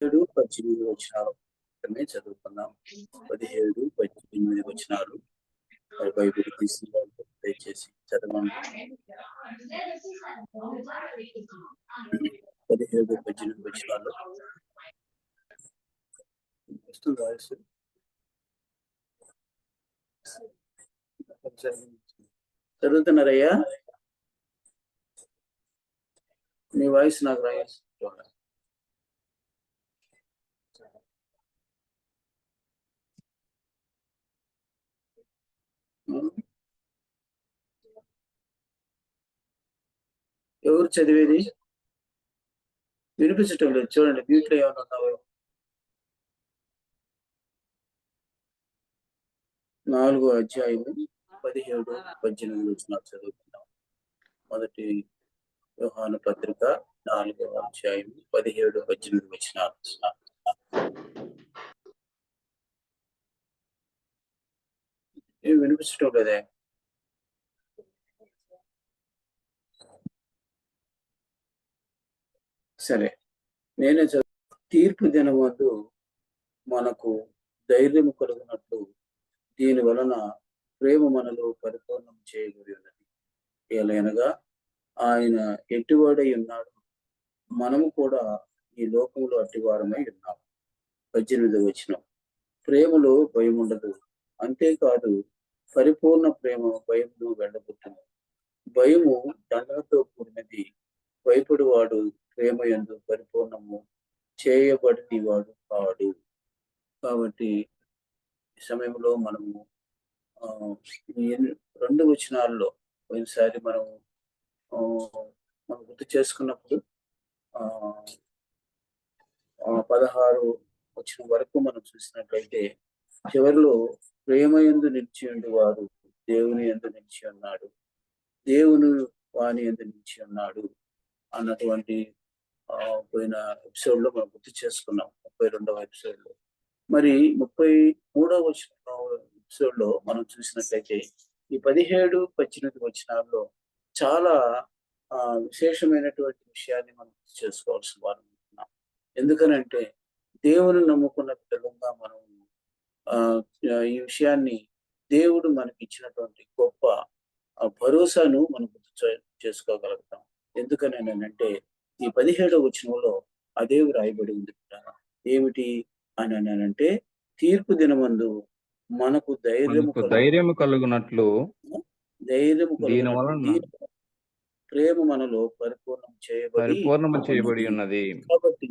17 వచనాలు మాత్రమే చదువుకుందాం. 17, 18 వచనాలు బైబిల్ తీసిన వాళ్ళు దయచేసి చదవండి. 17, 18 వచనాలు చదువుతున్నారయ్యా? నీ వాయిస్ నాకు రాయాల్సి ఎవరు చదివేది? వినిపించటం లేదు. చూడండి, దీంట్లో ఏమైనా ఉన్నావో. 4వ అధ్యాయము 17, 18 వచనాలు చదువుతున్నాం. మొదటి యోహాను పత్రిక 4వ అధ్యాయం 17, 18 వచనాలు. ఏం వినిపించటం లేదే? సరే, నేనే తీర్పు దినమందు మనకు ధైర్యం కలుగునట్లు దీని వలన ప్రేమ మనలో పరిపూర్ణం చేయబడి ఉన్నది. ఎలయనగా ఆయన ఎట్టివాడై ఉన్నాడు, మనము కూడా ఈ లోకంలో అట్టివారమై ఉన్నాము. 18వ వచనం, ప్రేమలో భయం ఉండదు, అంతేకాదు పరిపూర్ణ ప్రేమ భయమును వెళ్ళగొట్టును. భయము దండనతో కూడినది, భయపడువాడు ప్రేమ యందు పరిపూర్ణము చేయబడి వాడు కాడు. కాబట్టి ఈ సమయంలో మనము ఈ 2 వచనాల్లో పోయినసారి మనం గుర్తు చేసుకున్నప్పుడు 16 వచనం వరకు మనం చూసినట్లయితే, చివరిలో ప్రేమ యందు నిలిచి ఉండి వారు దేవుని యందు నిలిచి ఉన్నాడు, దేవుని వాని యందు నిలిచి ఉన్నాడు అన్నటువంటి పోయిన ఎపిసోడ్ లో మనం గుర్తు చేసుకున్నాం. 32వ ఎపిసోడ్ లో. మరి 33వ ఎపిసోడ్ లో మనం చూసినట్లయితే ఈ 17, 18 వచనాల్లో చాలా విశేషమైనటువంటి విషయాన్ని మనం గుర్తు చేసుకోవాల్సిన వారు ఉంటున్నాం. ఎందుకనంటే దేవుని నమ్ముకున్న పిల్లలుగా మనం ఈ విషయాన్ని దేవుడు మనకి ఇచ్చినటువంటి గొప్ప భరోసాను మనం గుర్తు చేసుకోగలుగుతాం. ఎందుకనంటే ఈ 17వ వచనంలో అదే రాయబడి ఉంది. ఏమిటి అని అన్నానంటే, తీర్పు దినమందు మనకు ధైర్యం కలుగునట్లు ప్రేమ మనలో పరిపూర్ణం చేయబడి ఉన్నది. కాబట్టి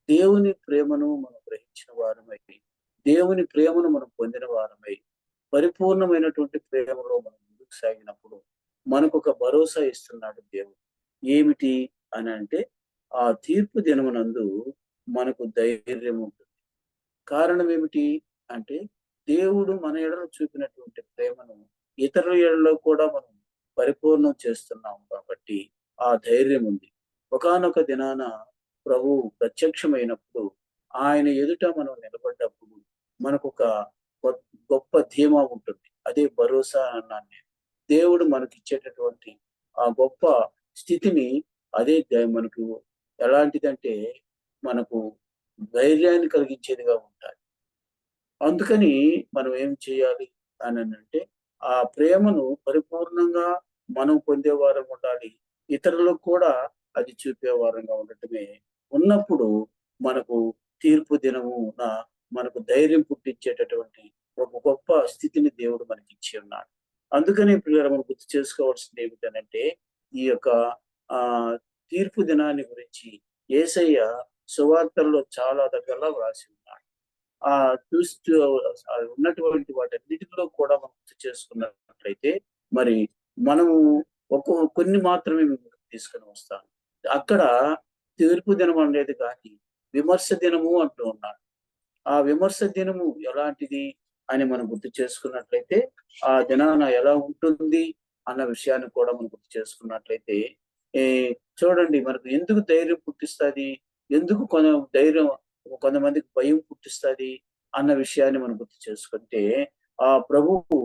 దేవుని ప్రేమను మనం గ్రహించిన వారమై, దేవుని ప్రేమను మనం పొందిన వారమై, పరిపూర్ణమైనటువంటి ప్రేమలో మనం ముందుకు సాగినప్పుడు మనకు ఒక భరోసా ఇస్తున్నాడు దేవుడు. ఏమిటి అని అంటే, ఆ తీర్పు దినమునందు మనకు ధైర్యం ఉంటుంది. కారణం ఏమిటి అంటే, దేవుడు మన ఎడలో చూపినటువంటి ప్రేమను ఇతరుల ఎడలో కూడా మనం పరిపూర్ణం చేస్తున్నాం కాబట్టి ఆ ధైర్యం ఉంది. ఒకానొక దినాన ప్రభువు ప్రత్యక్షమైనప్పుడు, ఆయన ఎదుట మనం నిలబడ్డప్పుడు మనకు ఒక గొప్ప ధీమా ఉంటుంది. అదే భరోసా అన్నాను నేను. దేవుడు మనకి ఇచ్చేటటువంటి ఆ గొప్ప స్థితిని అదే మనకు ఎలాంటిదంటే మనకు ధైర్యాన్ని కలిగించేదిగా ఉంటాయి. అందుకని మనం ఏం చేయాలి అని అంటే, ఆ ప్రేమను పరిపూర్ణంగా మనం పొందేవారం ఉండాలి, ఇతరులకు కూడా అది చూపేవారంగా ఉండటమే. ఉన్నప్పుడు మనకు తీర్పు దినమున మనకు ధైర్యం పుట్టించేటటువంటి ఒక గొప్ప స్థితిని దేవుడు మనకి ఇచ్చి ఉన్నాడు. అందుకని పిల్లలు మనం గుర్తు చేసుకోవాల్సింది ఏమిటనంటే, ఈ యొక్క తీర్పు దినాన్ని గురించి యేసయ్య సువార్తల్లో చాలా దగ్గరలో వ్రాసి ఉన్నాడు. చూస్తూ ఉన్నటువంటి వాటన్నిటిలో కూడా మనం గుర్తు చేసుకున్నట్లయితే, మరి మనము కొన్ని మాత్రమే తీసుకొని వస్తాం. అక్కడ తీర్పు దినం అనేది కానీ విమర్శ దినము అంటూ ఉన్నాడు. ఆ విమర్శ దినము ఎలాంటిది అని మనం గుర్తు చేసుకున్నట్లయితే, ఆ దినాన ఎలా ఉంటుంది అన్న విషయాన్ని కూడా మనం గుర్తు చేసుకున్నట్లయితే, చూడండి, మనకు ఎందుకు ధైర్యం పుట్టిస్తుంది, ఎందుకు కొంతమందికి భయం పుట్టిస్తుంది అన్న విషయాన్ని మనం గుర్తు చేసుకుంటే, ఆ ప్రభువు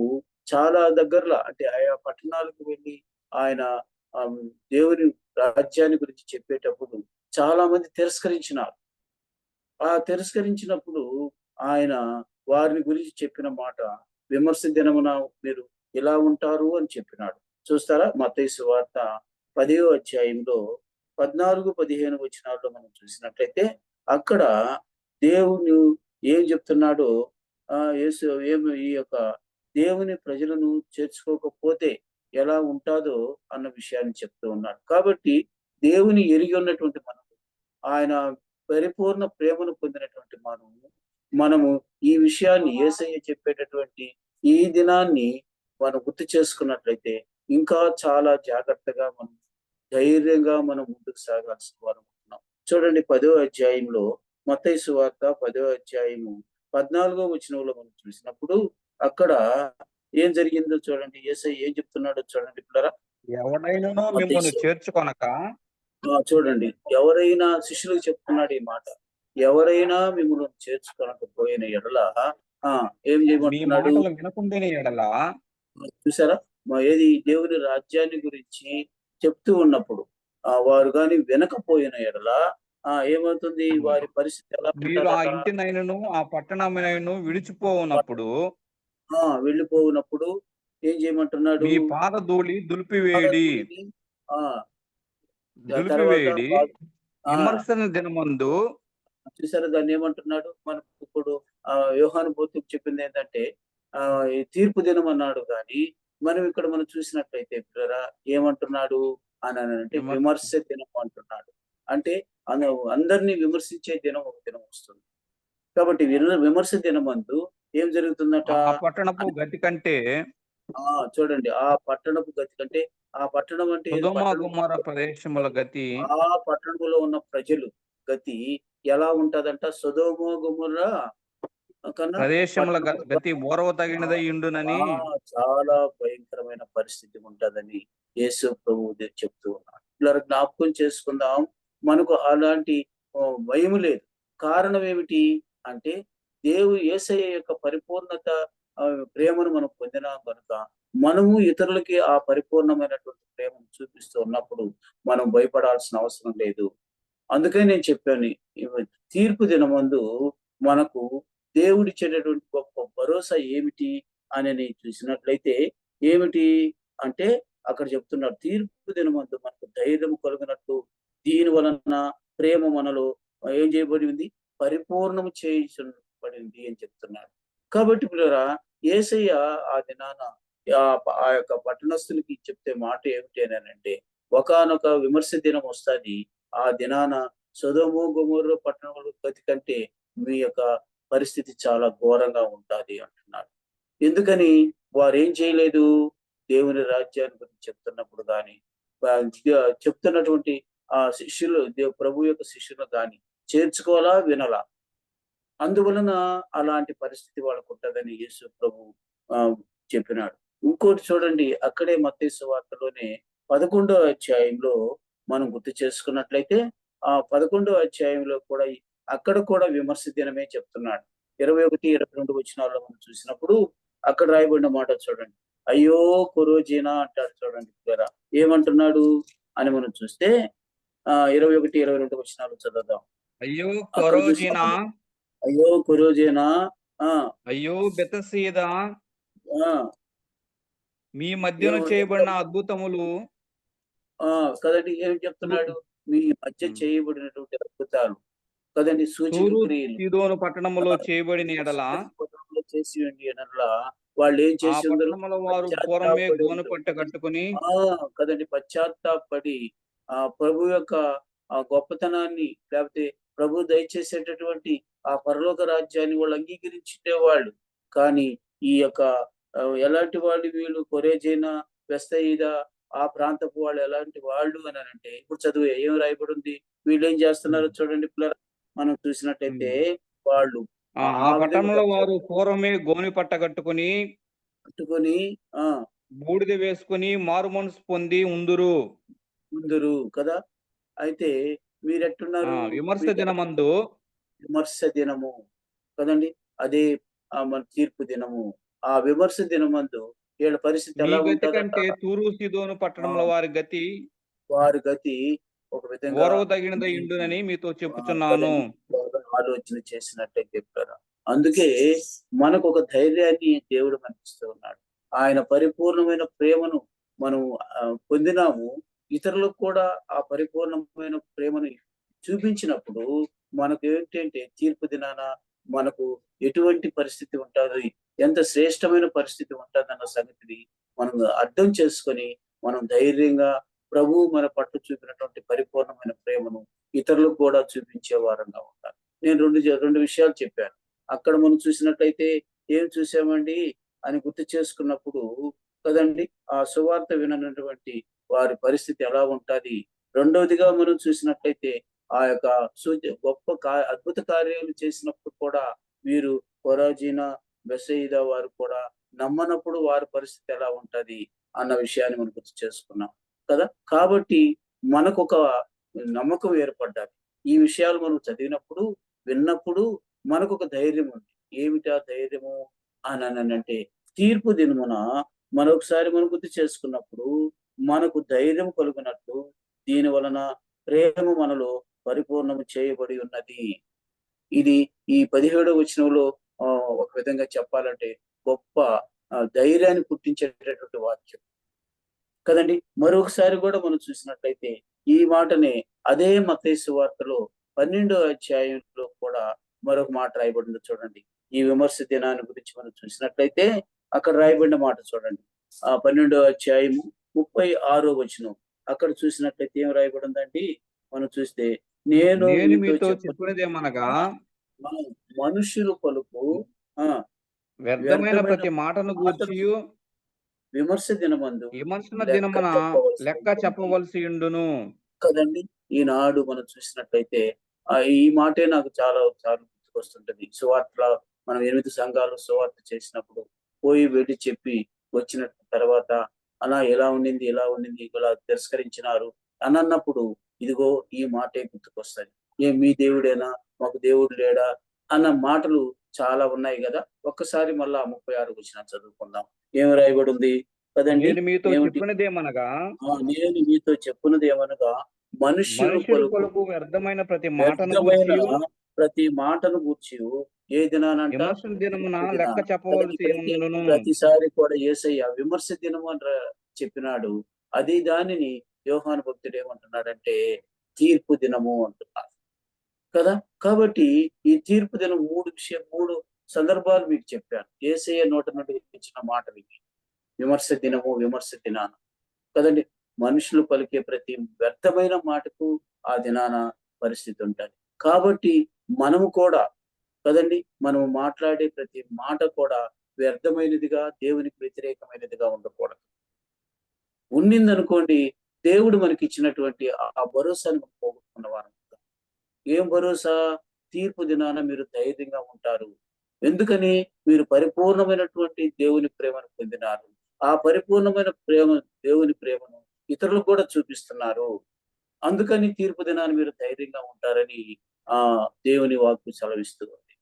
చాలా దగ్గరలో అంటే ఆయా పట్టణాలకు వెళ్ళి ఆయన ఆమ్, దేవుని రాజ్యాన్ని గురించి చెప్పేటప్పుడు చాలా మంది తిరస్కరించినారు. ఆ తిరస్కరించినప్పుడు ఆయన వారిని గురించి చెప్పిన మాట, విమర్శ దినమున మీరు ఇలా ఉంటారు అని చెప్పినాడు. చూస్తారా? మత్తయి సువార్త 10వ అధ్యాయంలో 14, 15 వచనాల్లో మనం చూసినట్లయితే అక్కడ దేవుడు ఏం చెప్తున్నాడో యేసు ఏమి ఈ యొక్క దేవుని ప్రజలను చేర్చుకోకపోతే ఎలా ఉంటాదో అన్న విషయాన్ని చెప్తూ ఉన్నాడు. కాబట్టి దేవుని ఎరిగి ఉన్నటువంటి మనం, ఆయన పరిపూర్ణ ప్రేమను పొందినటువంటి మనము ఈ విషయాన్ని యేసయ్య చెప్పేటటువంటి ఈ దినాన్ని మనం గుర్తు చేసుకున్నట్లయితే ఇంకా చాలా జాగ్రత్తగా మనం ధైర్యంగా మనం ముందుకు సాగాల్సిన వారం ఉంటున్నాం. చూడండి 10వ అధ్యాయంలో, మత్తయి సువార్త 10వ అధ్యాయము 14వ వచనంలో మనం చూసినప్పుడు అక్కడ ఏం జరిగిందో చూడండి. యేసయ్య ఏం చెప్తున్నాడో చూడండి పిల్లరా. ఎవడైనను మత్తయి మిమ్మల్ని చేర్చుకొనక చూడండి, ఎవరైనా శిష్యులకు చెప్తున్నాడు ఈ మాట. ఎవరైనా మిమ్మల్ని చేర్చుకొనకపోయిన ఎడల ఆ ఏం మీ చేయమంటున్నాడు? మాటలు వినకుండిన ఎడల చూసారా? ఏది దేవుని రాజ్యాన్ని గురించి చెప్తూ ఉన్నప్పుడు వారు గాని వినకపోయిన ఎడల ఏమవుతుంది? వారి పరిస్థితి ఎలా మీరు ఆ ఉంటదట? ఇంటినైనను ఆ పట్టణమైనను విడిచిపోవునప్పుడు వెళ్ళిపోయినప్పుడు ఏం చేయమంటున్నాడు? మీ పాదధూళి దులిపివేయుడి. పాదధూళిని ఆ తర్వాత దులిపివేయుడి. ఆ విమర్శన దినమందు చూసారా? దాన్ని ఏమంటున్నాడు? మనకు ఇప్పుడు యోహాను భౌతికు చెప్పింది ఏంటంటే ఈ తీర్పు దినం అన్నాడు కానీ, మనం చూసినట్లయితే పిల్లరా ఏమంటున్నాడు అని అంటే విమర్ విమర్శ దినం అంటున్నాడు. అంటే అందరినీ విమర్శించే దినం ఒక దినం వస్తుంది. కాబట్టి విమర్శ దినమందు ఏం జరుగుతుందట ఆ పట్టణపు అని గతి కంటే చూడండి. ఆ పట్టణపు గతి కంటే, ఆ పట్టణం అంటే ఏది? సొదొమ పట్టణం గుమ్మర ప్రదేశముల గతి ఆ పట్టణంలో ఉన్న ప్రజలు గతి ఎలా ఉంటదంట? సొదొమ గొమొర్రా కన్నా ప్రదేశముల పట్టణపు గతి ఓర్వ ఆ! తగినదై ఉండునని చాలా భయంకరమైన పరిస్థితి ఉంటదని యేసు ప్రభువు చెప్తూ ఉన్నాడు. ఇలా జ్ఞాపకం చేసుకుందాం. మనకు అలాంటి భయం లేదు. కారణం ఏమిటి అంటే యేసయ్య యొక్క పరిపూర్ణత ప్రేమను మనం పొందినాం గనుక మనము ఇతరులకి ఆ పరిపూర్ణమైనటువంటి ప్రేమను చూపిస్తూ ఉన్నప్పుడు మనం భయపడాల్సిన అవసరం లేదు. అందుకని నేను చెప్పాను. తీర్పు దినమందు మనకు దేవుడిచ్చేటటువంటి గొప్ప భరోసా ఏమిటి అని చూసినట్లయితే ఏమిటి అంటే అక్కడ చెప్తున్నారు, తీర్పు దినమందు మనకు ధైర్యం కలుగునట్లు దీని వలన ప్రేమ మనలో ఏం చేయబడింది? పరిపూర్ణము చేయించబడింది అని చెప్తున్నాడు. కాబట్టి పిల్లరా, యేసయ్య ఆ దినాన ఆ యొక్క పట్టణస్థులకి చెప్తే మాట ఏమిటి అని అంటే, ఒకానొక విమర్శ దినం వస్తది. ఆ దినాన సొదొమ గొమొర్రా పట్టణముల గతి కంటే మీ యొక్క పరిస్థితి చాలా ఘోరంగా ఉంటాది అంటున్నాడు. ఎందుకని? వారేం చేయలేదు? దేవుని రాజ్యాన్ని గురించి చెప్తున్నప్పుడు గాని, చెప్తున్నటువంటి శిష్యులు ప్రభు యొక్క శిష్యులు గాని చేర్చుకోవాలా? వినలా? అందువలన అలాంటి పరిస్థితి వాళ్ళకుంటదని యేసు ప్రభువు చెప్పినాడు. ఇంకోటి చూడండి, అక్కడే మత్తయి సువార్తలోనే 11వ అధ్యాయంలో మనం గుర్తు చేసుకున్నట్లయితే, ఆ 11వ అధ్యాయంలో కూడా అక్కడ కూడా విమర్శ దినమే చెప్తున్నాడు. 21, 22 వచనాల్లో మనం చూసినప్పుడు అక్కడ రాయబడిన మాట చూడండి. అయ్యో కొరోజీనా అంటాడు చూడండి పిల్లరా. ఏమంటున్నాడు అని మనం చూస్తే 21, 22 వచనాలు చదువుదాం. అయ్యో అక్కడ కొరోజినా, చూసినప్పుడు అయ్యో కొరోజీనా ఆ అయ్యో బెతసీదా, ఆ మీ మధ్యన చేయబడిన అద్భుతములు కదండి. ఏం తూ- చెప్తున్నాడు? మీ మధ్య ఉమ్. చేయబడినటువంటి అద్భుతాలు కదండి, సూచక తూరు క్రియలు సీదోను పట్టణములో చేయబడిన ఎడల చేసి వాళ్ళు ఏం ఆ చేసి ఉందరు? పట్టణముల వారు పూర్వమే పశ్చాత్తాపడి గోనె ఉందరు పట్ట కదండి. కట్టుకుని కదండి, పశ్చాత్తాపడి ప్రభు యొక్క ఆ గొప్పతనాన్ని, లేకపోతే ప్రభు దయచేసేటటువంటి ఆ పరలోక రాజ్యాన్ని వాళ్ళు అంగీకరించుండేవాళ్ళు. కానీ ఈ యొక్క ఎలాంటి వాళ్ళు వీళ్ళు? కొరేజీనా, బెత్సయిదా ఆ ప్రాంతపు వాళ్ళు ఎలాంటి వాళ్ళు అని అంటే, ఇప్పుడు చదువు ఏం రాయబడి ఉంది? వీళ్ళు ఏం చేస్తున్నారో చూడండి పిల్లరా. మనం చూసినట్టయితే వాళ్ళు ఆ ఆ పట్టణంలో విధంగా వారు పూర్వమే గోనె పట్ట కట్టుకుని పట్టుకొని ఆ బూడిద వేసుకుని మారు మనసు పొంది ఉందురు. ముందురు కదా. అయితే మీరెట్టున్నారు? విమర్శ మీకు దినమందు విమర్శ దినము కదండి. అదే మన తీర్పు దినము. ఆ విమర్శ దినమందు వీళ్ళ పరిస్థితి మీ ఎలా గతి ఉంటదట? కంటే తూరు సీదోను ఆ! పట్టణంలో వారి గతి వారి గతి ఒక విధంగా ఓర్వదగినదై మీకు ఉండునని మీతో చెప్పుచున్నాను. కదండి బాగా ఆలోచన చేసినట్టే చెప్పారు. అందుకే మనకు ఒక ధైర్యాన్ని దేవుడు మనకిస్తూ ఉన్నాడు. ఆయన పరిపూర్ణమైన ప్రేమను మనం పొందినాము. ఇతరులకు కూడా ఆ పరిపూర్ణమైన ప్రేమను చూపించినప్పుడు మనకు ఏంటంటే తీర్పు దినాన మనకు ఎటువంటి పరిస్థితి ఉంటది, ఎంత శ్రేష్టమైన పరిస్థితి ఉంటదన్న సంగతిని మనం అర్థం చేసుకొని మనం ధైర్యంగా ప్రభువు మన పట్ల చూపినటువంటి పరిపూర్ణమైన ప్రేమను ఇతరులకు కూడా చూపించే వారంగా ఉండాలి. నేను 2 విషయాలు చెప్పాను. అక్కడ మనం చూసినట్టయితే ఏం చూసామండి అని గుర్తు చేసుకున్నప్పుడు కదండీ! ఆ సువార్త విననటువంటి వారి పరిస్థితి ఎలా ఉంటది? రెండవదిగా మనం చూసినట్టయితే ఆ యొక్క గొప్ప అద్భుత కార్యాలు చేసినప్పుడు కూడా వీరు కొరాజీన, బెసయిదా వారు కూడా నమ్మనప్పుడు వారి పరిస్థితి ఎలా ఉంటది? అన్న విషయాన్ని మనం గుర్తు చేసుకున్నాం కదా! కాబట్టి మనకొక నమ్మకం ఏర్పడ్డాది. ఈ విషయాలు మనం చదివినప్పుడు, విన్నప్పుడు మనకొక ధైర్యం ఉంది. ఏమిటా ధైర్యము అననంటే తీర్పు దినమున మరొకసారి మనం గుర్తు చేసుకున్నప్పుడు మనకు ధైర్యం కలుగునట్లు దీని వలన ప్రేమ మనలో పరిపూర్ణము చేయబడి ఉన్నది. ఇది ఈ 17వ వచనంలో ఒక విధంగా చెప్పాలంటే గొప్ప ధైర్యాన్ని పుట్టించేటటువంటి వాక్యం. కదండీ! మరొకసారి గూడా మనం చూసినట్లయితే ఈ మాటనే అదే మత్తయి సువార్తలో 12వ అధ్యాయంలో కూడా మరొక మాట రాయబడింది చూడండి. ఈ విమర్శ దినాన్ని గురించి మనం చూసినట్లయితే అక్కడ రాయబడిన మాట చూడండి. 12వ అధ్యాయము 36వ వచనం. అక్కడ చూసినట్లయితే ఏం రాయబడిందండి? మనం చూస్తే నేను నేను మీతో మీతో చెప్పుచున్న చెప్పినదేమనగా, ఆ! మనం మనుష్యులు పలుకు ఆ! వ్యర్థమైన వ్యర్థమైన ప్రతి మాటను మాటకు గూర్చియు విమర్శ దినమందు విమర్శన లెక్క దినమున చెప్పవలసి లెక్క ఉంటుంది. చెప్పవలసియుండును. కదండీ! ఈనాడు మనం చూసినట్లయితే ఈ మాటే నాకు చాలా సార్లు గుర్తుకొస్తుంటది. సువార్తల మనం 8 సంఘాలు సువార్త చేసినప్పుడు పోయి వెళ్లి చెప్పి వచ్చిన తర్వాత అలా ఎలా ఉండింది, ఎలా ఉండింది, ఇలా తిరస్కరించినారు అనన్నప్పుడు ఇదిగో ఈ మాటే గుర్తుకొస్తది. ఏం మీ దేవుడేనా? మాకు దేవుడు లేడా? అన్న మాటలు చాలా ఉన్నాయి గదా! ఒక్కసారి మళ్ళా 36 వచనం చదువుకుందాం. ఏమి రాయబడుంది? కదండీ! నేను మీతో ఏమిటి? చెప్పినదేమనగా, నేను మీతో చెప్పున్నదేమనగా మనుష్యులు మనుష్యులు పలుకు పలుకు వ్యర్థమైన ప్రతి మాటను వ్యర్థమైన గూర్చియు ప్రతి మాటను గూర్చియు ఏ దినానంట? విమర్శన దినమున తీర్పు లెక్క దినాన. కదండీ! చెప్పవలసియుండును. ప్రతిసారి కూడా యేసయ్య విమర్శ దినము అని చెప్పినాడు. అదే దానిని యోహాను భక్తుడు ఏమంటున్నాడంటే తీర్పు దినము అంటున్నాడు. కదా! కాబట్టి ఈ తీర్పు దినం 3 సందర్భాలు మీకు చెప్పాను. యేసయ్య నోట నుండి ఇచ్చిన మాటలు ఇవి. విమర్శ దినము, విమర్శ దినాన. కదండీ! మనుషులు పలికే ప్రతి వ్యర్థమైన మాటకు ఆ దినాన పరిస్థితి ఉంటది. కాబట్టి మనము కూడా కదండీ! మనము మాట్లాడే ప్రతి మాట కూడా వ్యర్థమైనదిగా, దేవునికి వ్యతిరేకమైనదిగా ఉండకూడదు. ఉన్నిందనుకోండి దేవుడు మనకిచ్చినటువంటి ఆ భరోసాని మనం పోగొట్టుకున్న వారం అవుతాం. ఏం భరోసా? తీర్పు దినాన మీరు ధైర్యంగా ఉంటారు. ఎందుకని? మీరు పరిపూర్ణమైనటువంటి దేవుని ప్రేమను పొందినారు. ఆ పరిపూర్ణమైన దేవుని ప్రేమను ఇతరులకు కూడా చూపిస్తున్నారు. అందుకని తీర్పు దినాన మీరు ధైర్యంగా ఉంటారని దేవుని వాక్కు సెలవిస్తూ ఉంది.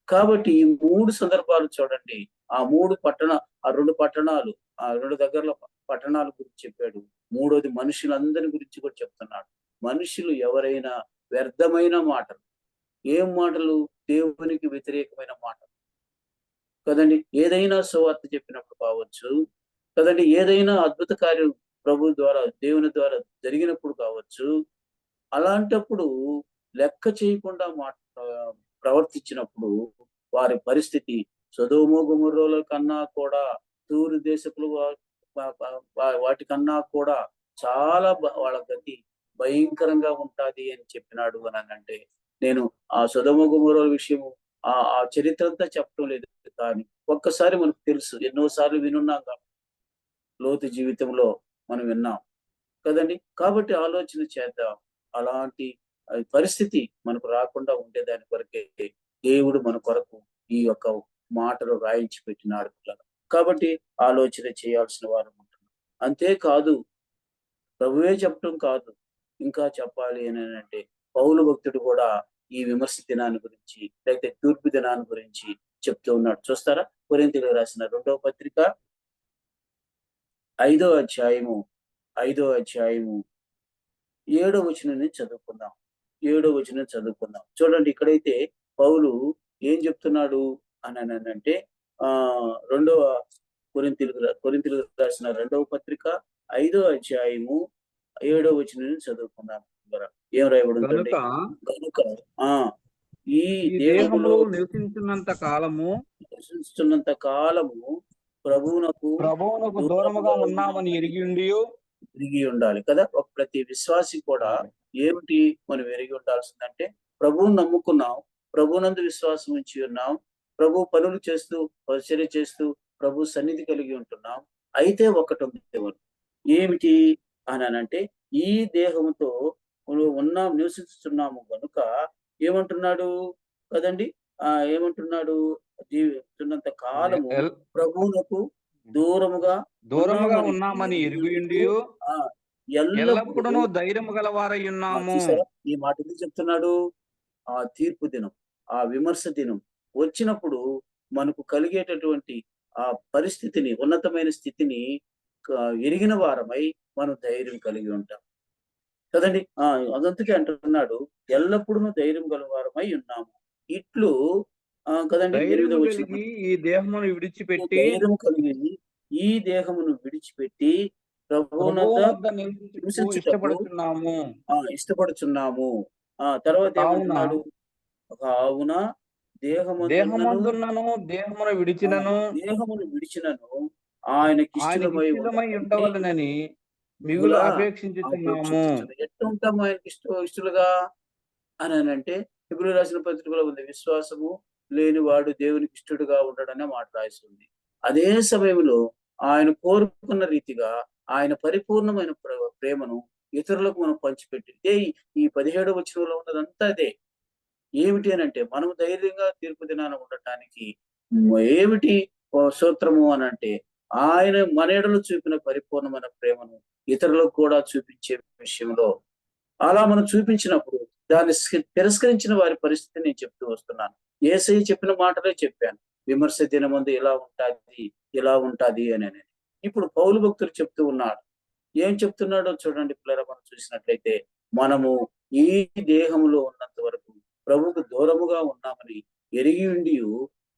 కాబట్టి ఈ 3 సందర్భాలు చూడండి. ఆ 2 పట్టణాలు, ఆ 2 దగ్గరలో పట్టణాల గురించి చెప్పాడు. మూడోది మనుషులందరి గురించి కూడా చెప్తున్నాడు. మనుషులు ఎవరైనా వ్యర్థమైన మాటలు, ఏం మాటలు? దేవునికి వ్యతిరేకమైన మాటలు. కదండీ! ఏదైనా సువార్త చెప్పినప్పుడు కావచ్చు, కదండీ! ఏదైనా అద్భుత కార్యం ప్రభు ద్వారా, దేవుని ద్వారా జరిగినప్పుడు కావచ్చు, అలాంటప్పుడు లెక్క చేయకుండా ప్రవర్తించినప్పుడు వారి పరిస్థితి సొదొమ గొమొర్రాల కన్నా కూడా తూరు దేశపులు వాటి కన్నా కూడా చాలా వాళ్ళ గతి భయంకరంగా ఉంటాది అని చెప్పినాడు అనంటే నేను ఆ సొదొమ గొమొర్రాల విషయము ఆ చరిత్ర అంతా చెప్పడం లేదు. కానీ ఒక్కసారి మనకు తెలుసు. ఎన్నో సార్లు వినున్నాం కాబట్టి లోతు జీవితంలో మనం విన్నాం. కదండీ! కాబట్టి ఆలోచన చేద్దాం. అలాంటి పరిస్థితి మనకు రాకుండా ఉండేదాని కొరకే దేవుడు మన కొరకు ఈ యొక్క మాటలు రాయించి పెట్టినాడు పిల్లలు. కాబట్టి ఆలోచన చేయాల్సిన వారం ఉంటున్నాం. అంతేకాదు ప్రభువే చెప్పటం కాదు. ఇంకా చెప్పాలి అననంటే పౌలు భక్తుడు కూడా ఈ విమర్శ దినాన్ని గురించి, లేకపోతే తూర్పు దినాన్ని గురించి చెప్తూ ఉన్నాడు. చూస్తారా? కొరింథీయులకు రాసిన 2వ పత్రిక ఐదో అధ్యాయము 7వ వచనం నుంచి చదువుకుందాం. 7వ వచనం చదువుకుందాం. చూడండి, ఇక్కడైతే పౌలు ఏం చెప్తున్నాడు అంటే రెండవ కొరింథీయులకు రాసిన 2వ పత్రిక 5వ అధ్యాయము 7వ వచనం నుంచి చదువుకుందాం. ఏం రాయబడిందండి? కనుక కనుక ఆ ఈ ఈ దేహములో దేహములో నివసించున్నంత కాలము నివసించున్నంత కాలము ప్రభువునకు ప్రభువునకు దూరముగా దూరముగా ఉన్నామని ఉన్నామని ఎరిగి ఉండి ఎరిగి ఉండాలి కదా. ఒక ప్రతి విశ్వాసి కూడా ఏమిటి మనం ఎరిగి ఉండాల్సిందంటే, ప్రభువుని నమ్ముకున్నాం, ప్రభువునందు విశ్వాసం ఉంచి ఉన్నాం, ప్రభు పనులు చేస్తూ పరిచర్య చేస్తూ ప్రభు సన్నిధి కలిగి ఉంటున్నాం. అయితే ఒకటి ఉంది, ఏమిటి అంటే ఈ దేహంతో ఉన్నాం, నివసిస్తున్నాము కనుక ఏమంటున్నాడు కదండి, ఏమంటున్నాడు, జీవిస్తున్నంత కాలము ప్రభువునకు దూరముగా దూరముగా ఉన్నామని ఉన్నామని ఎరిగి ఉండి ఆ ఎల్లప్పుడూ ఎల్లప్పుడూ ధైర్యము గలవారై ఉన్నాము. చూసారా ఈ మాట ఎందుకు చెప్తున్నాడు? ఆ తీర్పు దినం, ఆ విమర్శ దినం వచ్చినప్పుడు మనకు కలిగేటటువంటి ఆ పరిస్థితిని, ఉన్నతమైన స్థితిని ఎరిగిన వారమై మనం ధైర్యం కలిగి ఉంటాం కదండి. అదంతకే అంటున్నాడు, ఎల్లప్పుడూ ధైర్యం గలవారమై ఉన్నాము. ఇట్లు కదండి. ధైర్యము 8వ వచనం, కలిగి ఈ దేహమును విడిచిపెట్టి ధైర్యం కలిగి ఈ దేహమును విడిచిపెట్టి ప్రభువునొద్ద ప్రభువునొద్ద నివసించుటకు నివసించుటకు ఇష్టపడుతున్నాము. ఇష్టపడుచున్నాము. తర్వాత కావున ఏమంటున్నాడు? కావున దేహమందున్నను దేహమందున్నను దేహమును ఆ విడిచినను దేహమును విడిచినను ఆయనకిష్టలమై ఆయనకిష్టులమై ఉండాలంటే ఉండవలెనని మిగులు మిగులా అపేక్షించుచున్నాము. అపేక్షించుచున్నాను. ఎట్లా ఉంటాము ఆయనకి ఇష్టలుగా అంటే హెబ్రీయులకు రాసిన పత్రికలో ఉంది, విశ్వాసము లేనివాడు దేవునికి ఇష్టడుగా ఉండడనే మాట రాస్తుంది. అదే సమయంలో ఆయన కోరుకున్న రీతిగా ఆయన పరిపూర్ణమైన ప్రేమను ఇతరులకు మనం పంచిపెట్టితే ఈ 17వ వచనంలో ఉన్నదంతా అదే. ఏమిటి అంటే, మనం ధైర్యంగా తీర్పు దినాన ఉండటానికి ఏమిటి సూత్రము అంటే, ఆయన మన ఎడల చూపిన పరిపూర్ణమైన ప్రేమను ఇతరులకు కూడా చూపించే విషయంలో, అలా మనం చూపించినప్పుడు దాన్ని తిరస్కరించిన వారి పరిస్థితి నేను చెప్తూ వస్తున్నాను. యేసయ్య చెప్పిన మాటలే చెప్పాను. విమర్శ దినమందు ఇలా ఉంటాది అని. ఇప్పుడు పౌలు భక్తుడు చెప్తూ ఉన్నాడు. ఏం చెప్తున్నాడో చూడండి పిల్లరా, మనం చూసినట్లయితే, మనము ఈ దేహంలో ఉన్నంత వరకు ప్రభువుకు దూరముగా ఉన్నామని ఎరిగి ఉండి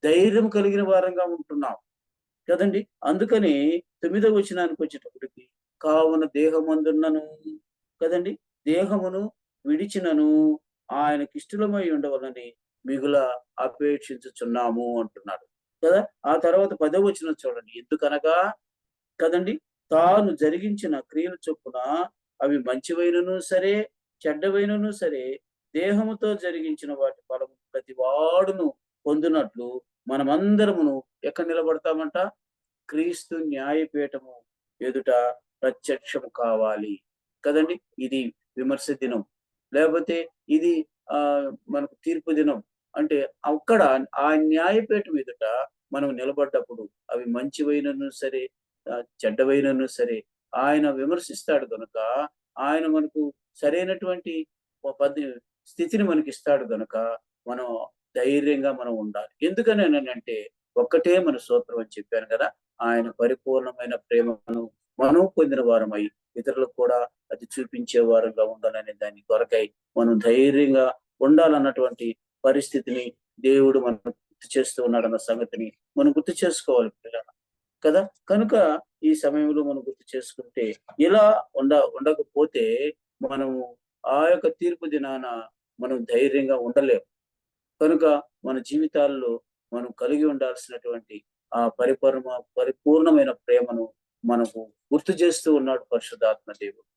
ధైర్యం కలిగిన వారంగా ఉంటున్నాం కదండి. అందుకని 9వ వచనానికి వచ్చేటప్పటికి, కావున దేహమందున్నను కదండి, దేహమును విడిచినను ఆయనకిష్టలమై ఉండవలని మిగుల అపేక్షించుచున్నాము అంటున్నాడు కదా. ఆ తర్వాత 10వ వచనం చూడండి, ఎందుకనగా కదండి, తాను జరిగించిన క్రియలు చొప్పున అవి మంచివైనను సరే చెడ్డవైనను సరే దేహముతో జరిగించిన వాటి ఫలము ప్రతి వాడును పొందినట్లు మనమందరమును ఎక్కడ నిలబడతామంట? క్రీస్తు న్యాయపీఠము ఎదుట ప్రత్యక్షము కావాలి కదండి. ఇది విమర్శ దినం, లేకపోతే ఇది ఆ మనకు తీర్పు దినం. అంటే అక్కడ ఆ న్యాయపీఠం ఎదుట మనం నిలబడ్డప్పుడు అవి మంచివైనను సరే చెడ్డవైనను సరే ఆయన విమర్శిస్తాడు కనుక, ఆయన మనకు సరైనటువంటి స్థితిని మనకి ఇస్తాడు కనుక మనం ధైర్యంగా మనం ఉండాలి. ఎందుకని అంటే, ఒక్కటే మన సూత్రం అని చెప్పాను కదా, ఆయన పరిపూర్ణమైన ప్రేమను మనం పొందిన వారమై ఇతరులకు కూడా అది చూపించే వారంగా ఉండాలనే దాని కొరకై మనం ధైర్యంగా ఉండాలన్నటువంటి పరిస్థితిని దేవుడు మనం గుర్తు చేస్తూ ఉన్నాడన్న సంగతిని మనం గుర్తు చేసుకోవాలి పిల్లలు కదా. కనుక ఈ సమయంలో మనం గుర్తు చేసుకుంటే, ఇలా ఉండకపోతే మనము ఆ యొక్క తీర్పు దినాన మనం ధైర్యంగా ఉండలేము. కనుక మన జీవితాల్లో మనం కలిగి ఉండాల్సినటువంటి ఆ పరిపూర్ణమైన ప్రేమను మనకు గుర్తు చేస్తూ ఉన్నాడు పరిశుద్ధాత్మ దేవుడు.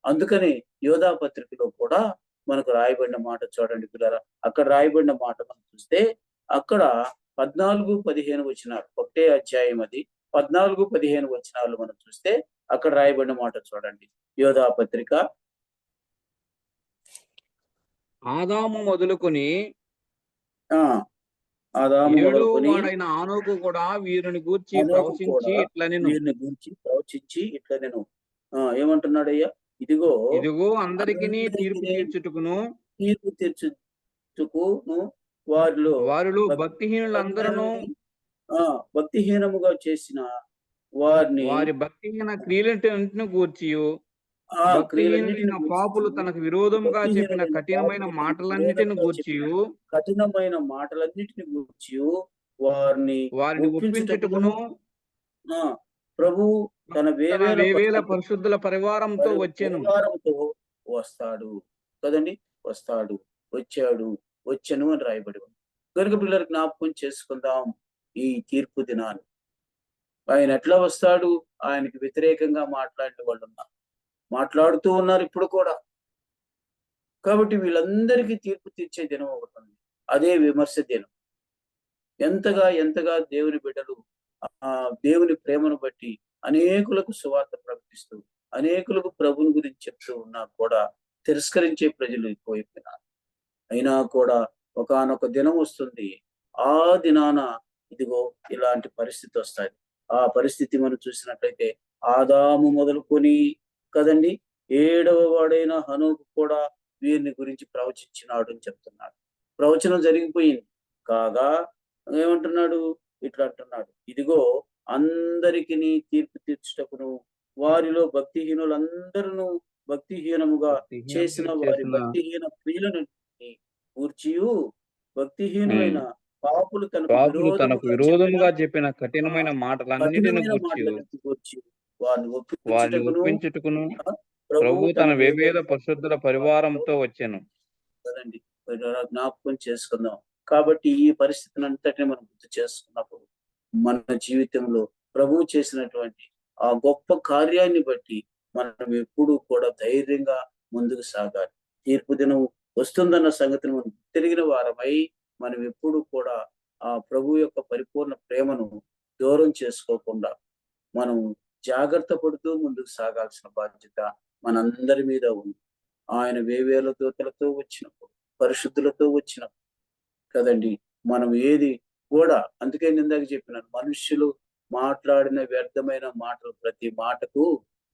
అందుకని యోధా పత్రికలో కూడా మనకు రాయబడిన మాట చూడండి పిల్లరా. అక్కడ రాయబడిన మాట మనం చూస్తే, అక్కడ 14-15 ఒకటే అధ్యాయం, అది 14-15 మనం చూస్తే అక్కడ రాయబడిన మాట చూడండి. యోధా పత్రిక ఆదాము మొదలుకొని ఆదాము ఏడో మొదలుకొని వాడైన ఆనోకు కూడా వీరిని గూర్చి హనోకు ప్రవచించి కూడా ఇట్లనెను, వీరిని గురించి ప్రవచించి ఇట్లా నేను ఏమంటున్నాడయ్యా, ఇదిగో ఇదిగో అందరికిని తీర్పు అందరికీ తీర్చుటకును తీర్పు తీర్చుటకును వారిలో వారిలో భక్తిహీనులందరూ భక్తిహీనముగా చేసిన వారిని వారి భక్తిహీన క్రియలన్నిటిని గూర్చియు, ఆ క్రియలన్నిటిని భక్తిహీనులైన పాపులు గూర్చి, తనకు విరోధముగా చెప్పిన భక్తిహీనులైన కఠినమైన పాపులు తనకు మాటలన్నిటిని విరోధంగా చెప్పిన గూర్చియు, కఠినమైన మాటలన్నిటిని గూర్చి వారిని వారిని ఒప్పించుటకును, ఒప్పించుటకును ఆ ప్రభువు తన తన వేవేల వేవేల పరిశుద్ధుల పరివారంతో వచ్చెను. పరివారంతో వస్తాడు కదండి, వస్తాడు, వచ్చాడు, వచ్చెను అని రాయబడి ఉంది. కనుక పిల్లలు జ్ఞాపకం చేసుకుందాం ఈ తీర్పు దినాన్ని. ఆయన ఎట్లా వస్తాడు? ఆయనకి వ్యతిరేకంగా మాట్లాడిన వాళ్ళు ఉన్నారు, మాట్లాడుతూ ఉన్నారు ఇప్పుడు కూడా. కాబట్టి వీళ్ళందరికీ తీర్పు తీర్చే దినం ఒకటి ఉంది, అదే విమర్శ దినం. ఎంతగా దేవుని బిడ్డలు దేవుని ప్రేమను బట్టి అనేకులకు సువార్త ప్రకటిస్తూ, అనేకులకు ప్రభుని గురించి చెప్తూ ఉన్నా కూడా తిరస్కరించే ప్రజలు ఎక్కువైపోయినారు. అయినా కూడా ఒకానొక దినం వస్తుంది, ఆ దినాన ఇదిగో ఇలాంటి పరిస్థితి వస్తాది. ఆ పరిస్థితి మనం చూసినట్లయితే ఆదాము మొదలుకొని కదండి, 7వ వాడైన హనోకు కూడా వీరిని గురించి ప్రవచించినాడు అని చెప్తున్నాడు. ప్రవచనం జరిగిపోయింది కాగా ఏమంటున్నాడు? ఇట్లా అంటున్నాడు, ఇదిగో అందరికి తీర్పు తీర్చుటకును వారిలో భక్తిహీనులందరూ భక్తిహీనముగా చేసిన భక్తిహీనులు వారి చేసిన భక్తిహీన క్రియలను గూర్చియు, ఉమ్, భక్తిహీనులైన పాపులు తనకు పాపులు తనకు విరోధముగా చెప్పిన విరోధముగా చెప్పిన ఆ కఠినమైన మాటలన్నిటిని కఠినమైన గూర్చియు, మాటలను గూర్చి వారిని వారిని ఒప్పించుటకును ఒప్పించుటకును ప్రభువు ప్రభువు తన తన వేవేల వేవేల పరిశుద్ధుల పరివారంతో పరివారంతో వచ్చెను. కదండి జ్ఞాపకం చేసుకుందాం. కాబట్టి ఈ పరిస్థితిని అంతటిని మనం గుర్తు చేసుకున్నప్పుడు మన జీవితంలో ప్రభువు చేసినటువంటి ఆ గొప్ప కార్యాన్ని బట్టి మనం ఎప్పుడూ కూడా ధైర్యంగా ముందుకు సాగాలి. తీర్పు దినం వస్తుందన్న సంగతిని మనం తిరిగిన వారమై మనం ఎప్పుడూ కూడా ఆ ప్రభు యొక్క పరిపూర్ణ ప్రేమను దూరం చేసుకోకుండా మనం జాగ్రత్త పడుతూ ముందుకు సాగాల్సిన బాధ్యత మనందరి మీద ఉంది. ఆయన వేవేల దూతలతో వచ్చినప్పుడు, పరిశుద్ధులతో వచ్చినప్పుడు కదండి, మనం ఏది కూడా, అందుకే నేను ఇందాక చెప్పినాను, మనుష్యులు మాట్లాడిన వ్యర్థమైన మాటలు ప్రతి మాటకు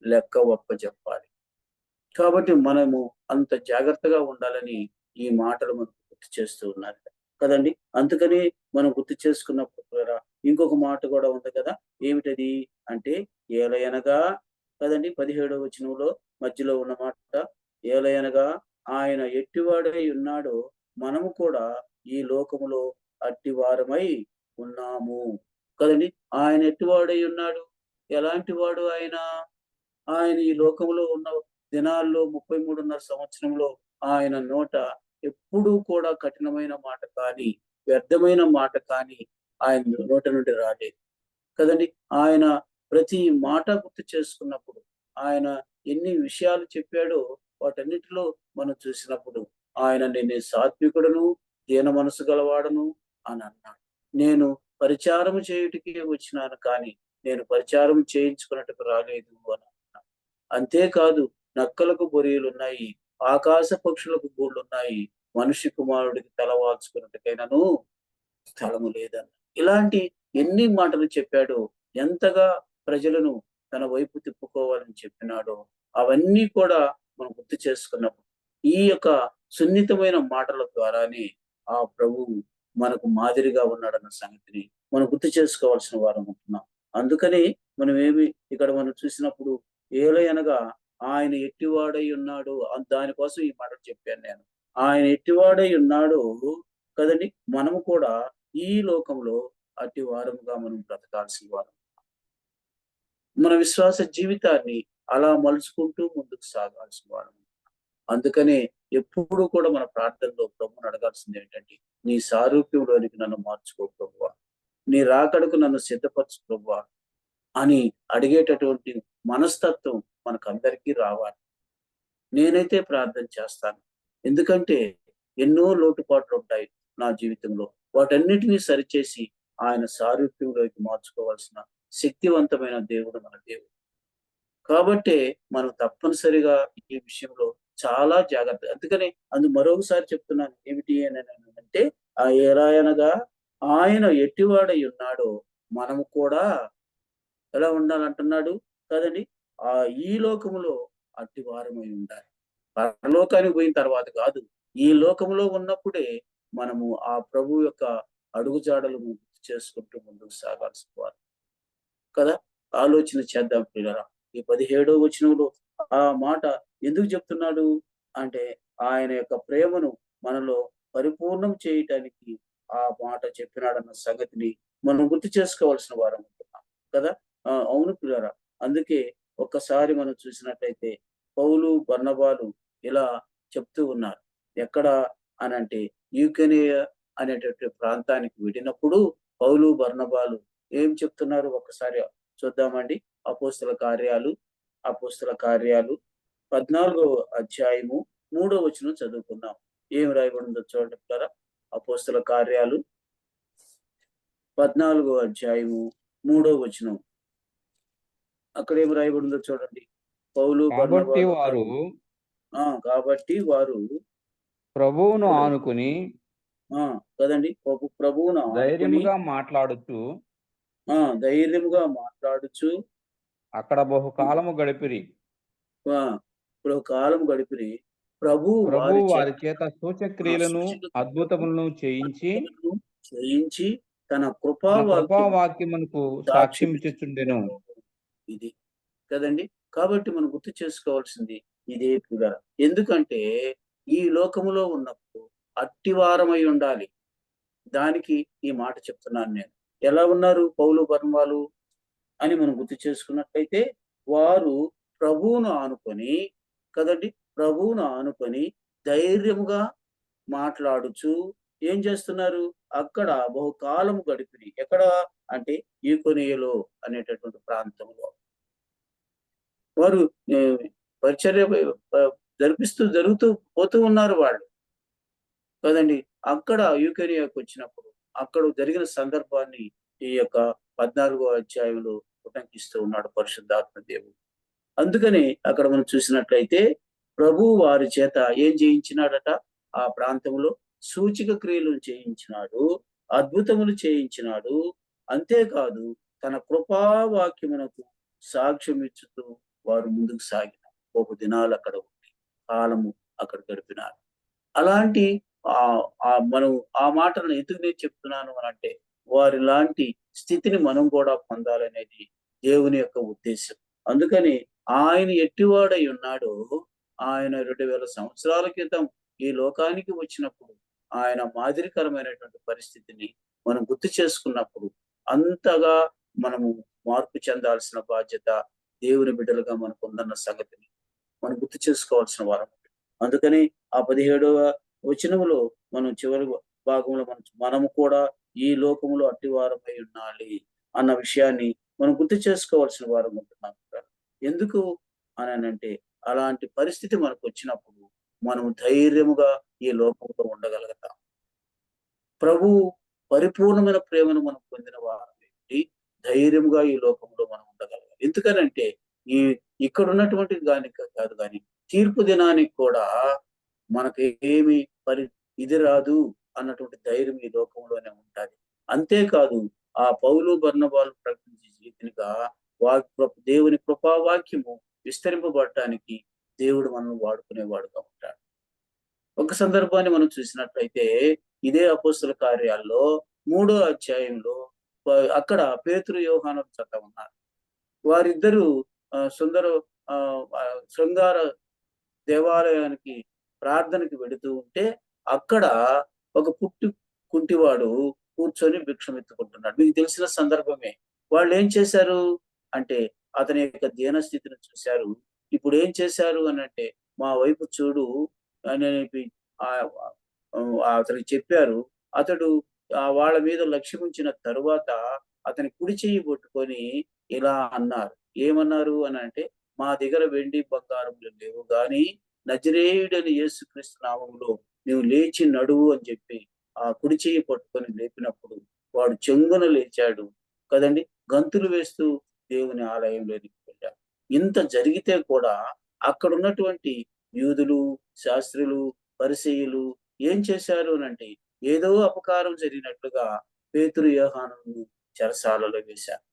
లెక్క ఒప్పజెప్పాలి. కాబట్టి మనము అంత జాగ్రత్తగా ఉండాలని ఈ మాటలు మనకు గుర్తు చేస్తూ ఉన్నారు కదండి. అందుకని మనం గుర్తు చేసుకున్నప్పుడు కూడా ఇంకొక మాట కూడా ఉంది కదా, ఏమిటది అంటే ఏలయనగా కదండి, 17వ వచనంలో మధ్యలో ఉన్న మాట, ఏలయనగా ఆయన ఎట్టివాడై ఉన్నాడో మనము కూడా ఈ లోకములో అట్టివారమై ఉన్నాము కదండి. ఆయన ఎట్టివాడై ఉన్నాడు? ఎలాంటి వాడు ఆయన? ఆయన ఈ లోకంలో ఉన్న దినాల్లో 33.5 సంవత్సరంలో ఆయన నోట ఎప్పుడూ కూడా కఠినమైన మాట కానీ, వ్యర్థమైన మాట కానీ ఆయన నోట నుండి రాలేదు కదండి. ఆయన ప్రతి మాట గుర్తు చేసుకున్నప్పుడు, ఆయన ఎన్ని విషయాలు చెప్పాడో వాటన్నిటిలో మనం చూసినప్పుడు ఆయన నేను సాత్వికుడను, దీన మనసు గలవాడను అని అన్నాడు. నేను పరిచారము చేయుటకే వచ్చినాను కానీ నేను పరిచారం చేయించుకున్నట్టుకు రాలేదు అని. అంతేకాదు, నక్కలకు బొరియలున్నాయి, ఆకాశ పక్షులకు గూళ్ళున్నాయి, మనిషి కుమారుడికి తల వాల్చుకున్నట్టుకైనాను స్థలము లేదన్న. ఇలాంటి ఎన్ని మాటలు చెప్పాడో, ఎంతగా ప్రజలను తన వైపు తిప్పుకోవాలని చెప్పినాడో అవన్నీ కూడా మనం గుర్తు చేసుకున్నప్పుడు ఈ యొక్క సున్నితమైన మాటల ద్వారానే ఆ ప్రభువు మనకు మాదిరిగా ఉన్నాడన్న సంగతిని మనం గుర్తు చేసుకోవాల్సిన వారం ఉంటున్నాం. అందుకని మనం ఇక్కడ మనం చూసినప్పుడు ఏలయనగా ఆయన ఎట్టివాడై ఉన్నాడు, దానికోసం ఈ మాట చెప్పాను నేను. ఆయన ఎట్టివాడై ఉన్నాడు కదండి, మనము కూడా ఈ లోకంలో అట్టి వారముగా మనం బ్రతకాల్సిన వారం. మన విశ్వాస జీవితాన్ని అలా మలుచుకుంటూ ముందుకు సాగాల్సిన వారం. అందుకనే ఎప్పుడు కూడా మన ప్రార్థనలో ప్రభువుని అడగాల్సింది ఏంటంటే, నీ సారూప్యంలోనికి నన్ను మార్చుకో ప్రభువా, నీ రాకడకు నన్ను సిద్ధపరచు ప్రభువా అని అడిగేటటువంటి మనస్తత్వం మనకందరికీ రావాలి. నేనైతే ప్రార్థన చేస్తాను. ఎందుకంటే ఎన్నో లోటుపాట్లు ఉంటాయి నా జీవితంలో. వాటన్నిటిని సరిచేసి ఆయన సారూప్యంలోకి మార్చుకోవాల్సిన శక్తివంతమైన దేవుడు మన దేవుడు. కాబట్టే మనం తప్పనిసరిగా ఈ విషయంలో చాలా జాగ్రత్త. అందుకని మరొకసారి చెప్తున్నాను, ఏమిటి అని అంటే, ఎలా అనగా ఆయన ఎట్టివాడై ఉన్నాడో మనము కూడా ఎలా ఉండాలంటున్నాడు కదండి. ఈ లోకములో అట్టి వారమై ఉండాలి. పరలోకానికి పోయిన తర్వాత కాదు, ఈ లోకంలో ఉన్నప్పుడే మనము ఆ ప్రభు యొక్క అడుగుజాడలు గుర్తు చేసుకుంటూ ముందుకు సాగాల్సిన వారు కదా. ఆలోచన చేద్దాం ప్రియులారా. ఈ 17వ వచనంలో ఆ మాట ఎందుకు చెప్తున్నాడు అంటే, ఆయన యొక్క ప్రేమను మనలో పరిపూర్ణం చేయటానికి ఆ మాట చెప్పినాడన్న సంగతిని మనం గుర్తు చేసుకోవాల్సిన వారం ఉంటున్నాం కదా. అవును ప్రియులారా. అందుకే ఒక్కసారి మనం చూసినట్లయితే పౌలు బర్నబాలు ఇలా చెప్తూ ఉన్నారు. ఎక్కడ అనంటే యూకేనియ అనేటటువంటి ప్రాంతానికి వెళ్ళినప్పుడు పౌలు బర్నబాలు ఏం చెప్తున్నారు ఒక్కసారి చూద్దామండి. అపోస్తల కార్యాలు 14వ అధ్యాయము 3వ వచనం చదువుకుందాం. ఏం రాయబడిందో చూడండి పిల్లరా. అపోస్తల కార్యాలు 14వ అధ్యాయము 3వ వచనం. అక్కడ ఏం రాయబడిందో చూడండి. పౌలు కాబట్టి బర్నబాలు వారు కాబట్టి వారు ప్రభువును ఆనుకుని కదండి ప్రభువును ఆనుకుని ధైర్యముగా మాట్లాడుచు ధైర్యముగా మాట్లాడుచు అక్కడ బహుకాలము గడిపిరి. కాలం గడిపిరి. ప్రభు వారి వారి చేత సూచక్రియలను అద్భుతములను చేయించి చేయించి తన తన కృపావాక్యము కృపావాక్యమునకు సాక్ష్యం ఇచ్చుచుండెను. ఇది కదండి. కాబట్టి మనం గుర్తు చేసుకోవాల్సింది ఇదే పిల్లరా. ఎందుకంటే ఈ లోకములో ఉన్నప్పుడు అట్టివారమై ఉండాలి. దానికి ఈ మాట చెప్తున్నాను నేను. ఎలా ఉన్నారు పౌలు బర్నబాలు అని మనం గుర్తు చేసుకున్నట్లయితే, వారు ప్రభువును ఆనుకొని కదండి, ప్రభువును ఆనుకొని ధైర్యముగా మాట్లాడుచు ఏం చేస్తున్నారు, అక్కడ బహుకాలము గడిపిరి. ఎక్కడ అంటే ఈకొనియలో అనేటటువంటి ప్రాంతంలో వారు పరిచర్య జరుగుతూ పోతూ ఉన్నారు వాళ్ళు కదండి. అక్కడ యూకేరియాకు వచ్చినప్పుడు అక్కడ జరిగిన సందర్భాన్ని ఈ యొక్క 14వ అధ్యాయంలో ఉటంకిస్తూ ఉన్నాడు పరిశుద్ధాత్మ దేవుడు. అందుకని అక్కడ మనం చూసినట్లయితే ప్రభు వారి చేత ఏం చేయించినాడట, ఆ ప్రాంతంలో సూచిక క్రియలు చేయించినాడు, అద్భుతములు చేయించినాడు. అంతేకాదు తన కృపావాక్యమునకు సాక్ష్యం ఇచ్చుతూ వారు ముందుకు సాగిన ఒక దినాలు అక్కడ ఉండి కాలము అక్కడ గడిపినారు. అలాంటి మనం ఆ మాటలను ఎందుకు నేను చెప్తున్నాను అని అంటే, వారి లాంటి స్థితిని మనం కూడా పొందాలనేది దేవుని యొక్క ఉద్దేశం. అందుకని ఆయన ఎట్టివాడై ఉన్నాడో, ఆయన 2000 సంవత్సరాల క్రితం ఈ లోకానికి వచ్చినప్పుడు ఆయన మాదిరికరమైనటువంటి పరిస్థితిని మనం గుర్తు చేసుకున్నప్పుడు అంతగా మనము మార్పు చెందాల్సిన బాధ్యత దేవుని బిడ్డలుగా మనకు ఉందన్న సంగతిని మనం గుర్తు చేసుకోవాల్సిన వారం. అందుకని ఆ 17వ వచనములో మనం చివరి భాగంలో మనము కూడా ఈ లోకములో అట్టివారమై ఉండాలి అన్న విషయాన్ని మనం గుర్తు చేసుకోవాల్సిన వారం ఉంటున్నాం. ఎందుకు అనంటే, అలాంటి పరిస్థితి మనకు వచ్చినప్పుడు మనం ధైర్యముగా ఈ లోకంలో ఉండగలుగుతాం. ప్రభు పరిపూర్ణమైన ప్రేమను మనం పొందిన వారి ధైర్యముగా ఈ లోకంలో మనం ఉండగలగాలి. ఎందుకనంటే ఇక్కడ ఉన్నటువంటి దానికి కాదు, కానీ తీర్పు దినానికి కూడా మనకి ఏమి ఇది రాదు అన్నటువంటి ధైర్యం ఈ లోకంలోనే ఉంటది. అంతేకాదు ఆ పౌలు బర్నబాలు ప్రకటించే రీతిగా దేవుని కృపావాక్యము విస్తరింపబడటానికి దేవుడు మనం వాడుకునేవాడుగా ఉంటాడు. ఒక సందర్భాన్ని మనం చూసినట్లయితే ఇదే అపోస్తల కార్యాల్లో 3వ అధ్యాయంలో అక్కడ పేతురు యోహాను జత ఉన్నారు. వారిద్దరూ శృంగార దేవాలయానికి ప్రార్థనకి వెళుతూ ఉంటే అక్కడ ఒక కుంటివాడు కూర్చొని భిక్షమెత్తుకుంటున్నాడు. మీకు తెలిసిన సందర్భమే. వాళ్ళు ఏం చేశారు అంటే, అతని యొక్క దీనస్థితిని చూశారు. ఇప్పుడు ఏం చేశారు అని అంటే, మా వైపు చూడు అని అతనికి చెప్పారు. అతడు వాళ్ళ మీద లక్ష్యం ఉంచిన తరువాత అతని కుడి చెయ్యి పట్టుకొని ఇలా అన్నారు. ఏమన్నారు అని అంటే, మా దగ్గర వెండి బంగారములు లేవు, గాని నజరేయుడని యేసుక్రీస్తు నామములో నువ్వు లేచి నడువు అని చెప్పి ఆ కుడి చెయ్యి పట్టుకొని లేపినప్పుడు వాడు చెంగున లేచాడు కదండి. గంతులు వేస్తూ దేవుని ఆలయంలోనికి వెళ్ళాడు. ఇంత జరిగితే కూడా అక్కడ ఉన్నటువంటి యూదులు, శాస్త్రులు, పరిసయ్యులు ఏం చేశారు అనంటే, ఏదో అపకారం జరిగినట్లుగా పేతురు యోహానును చెరసాలలో వేశారు.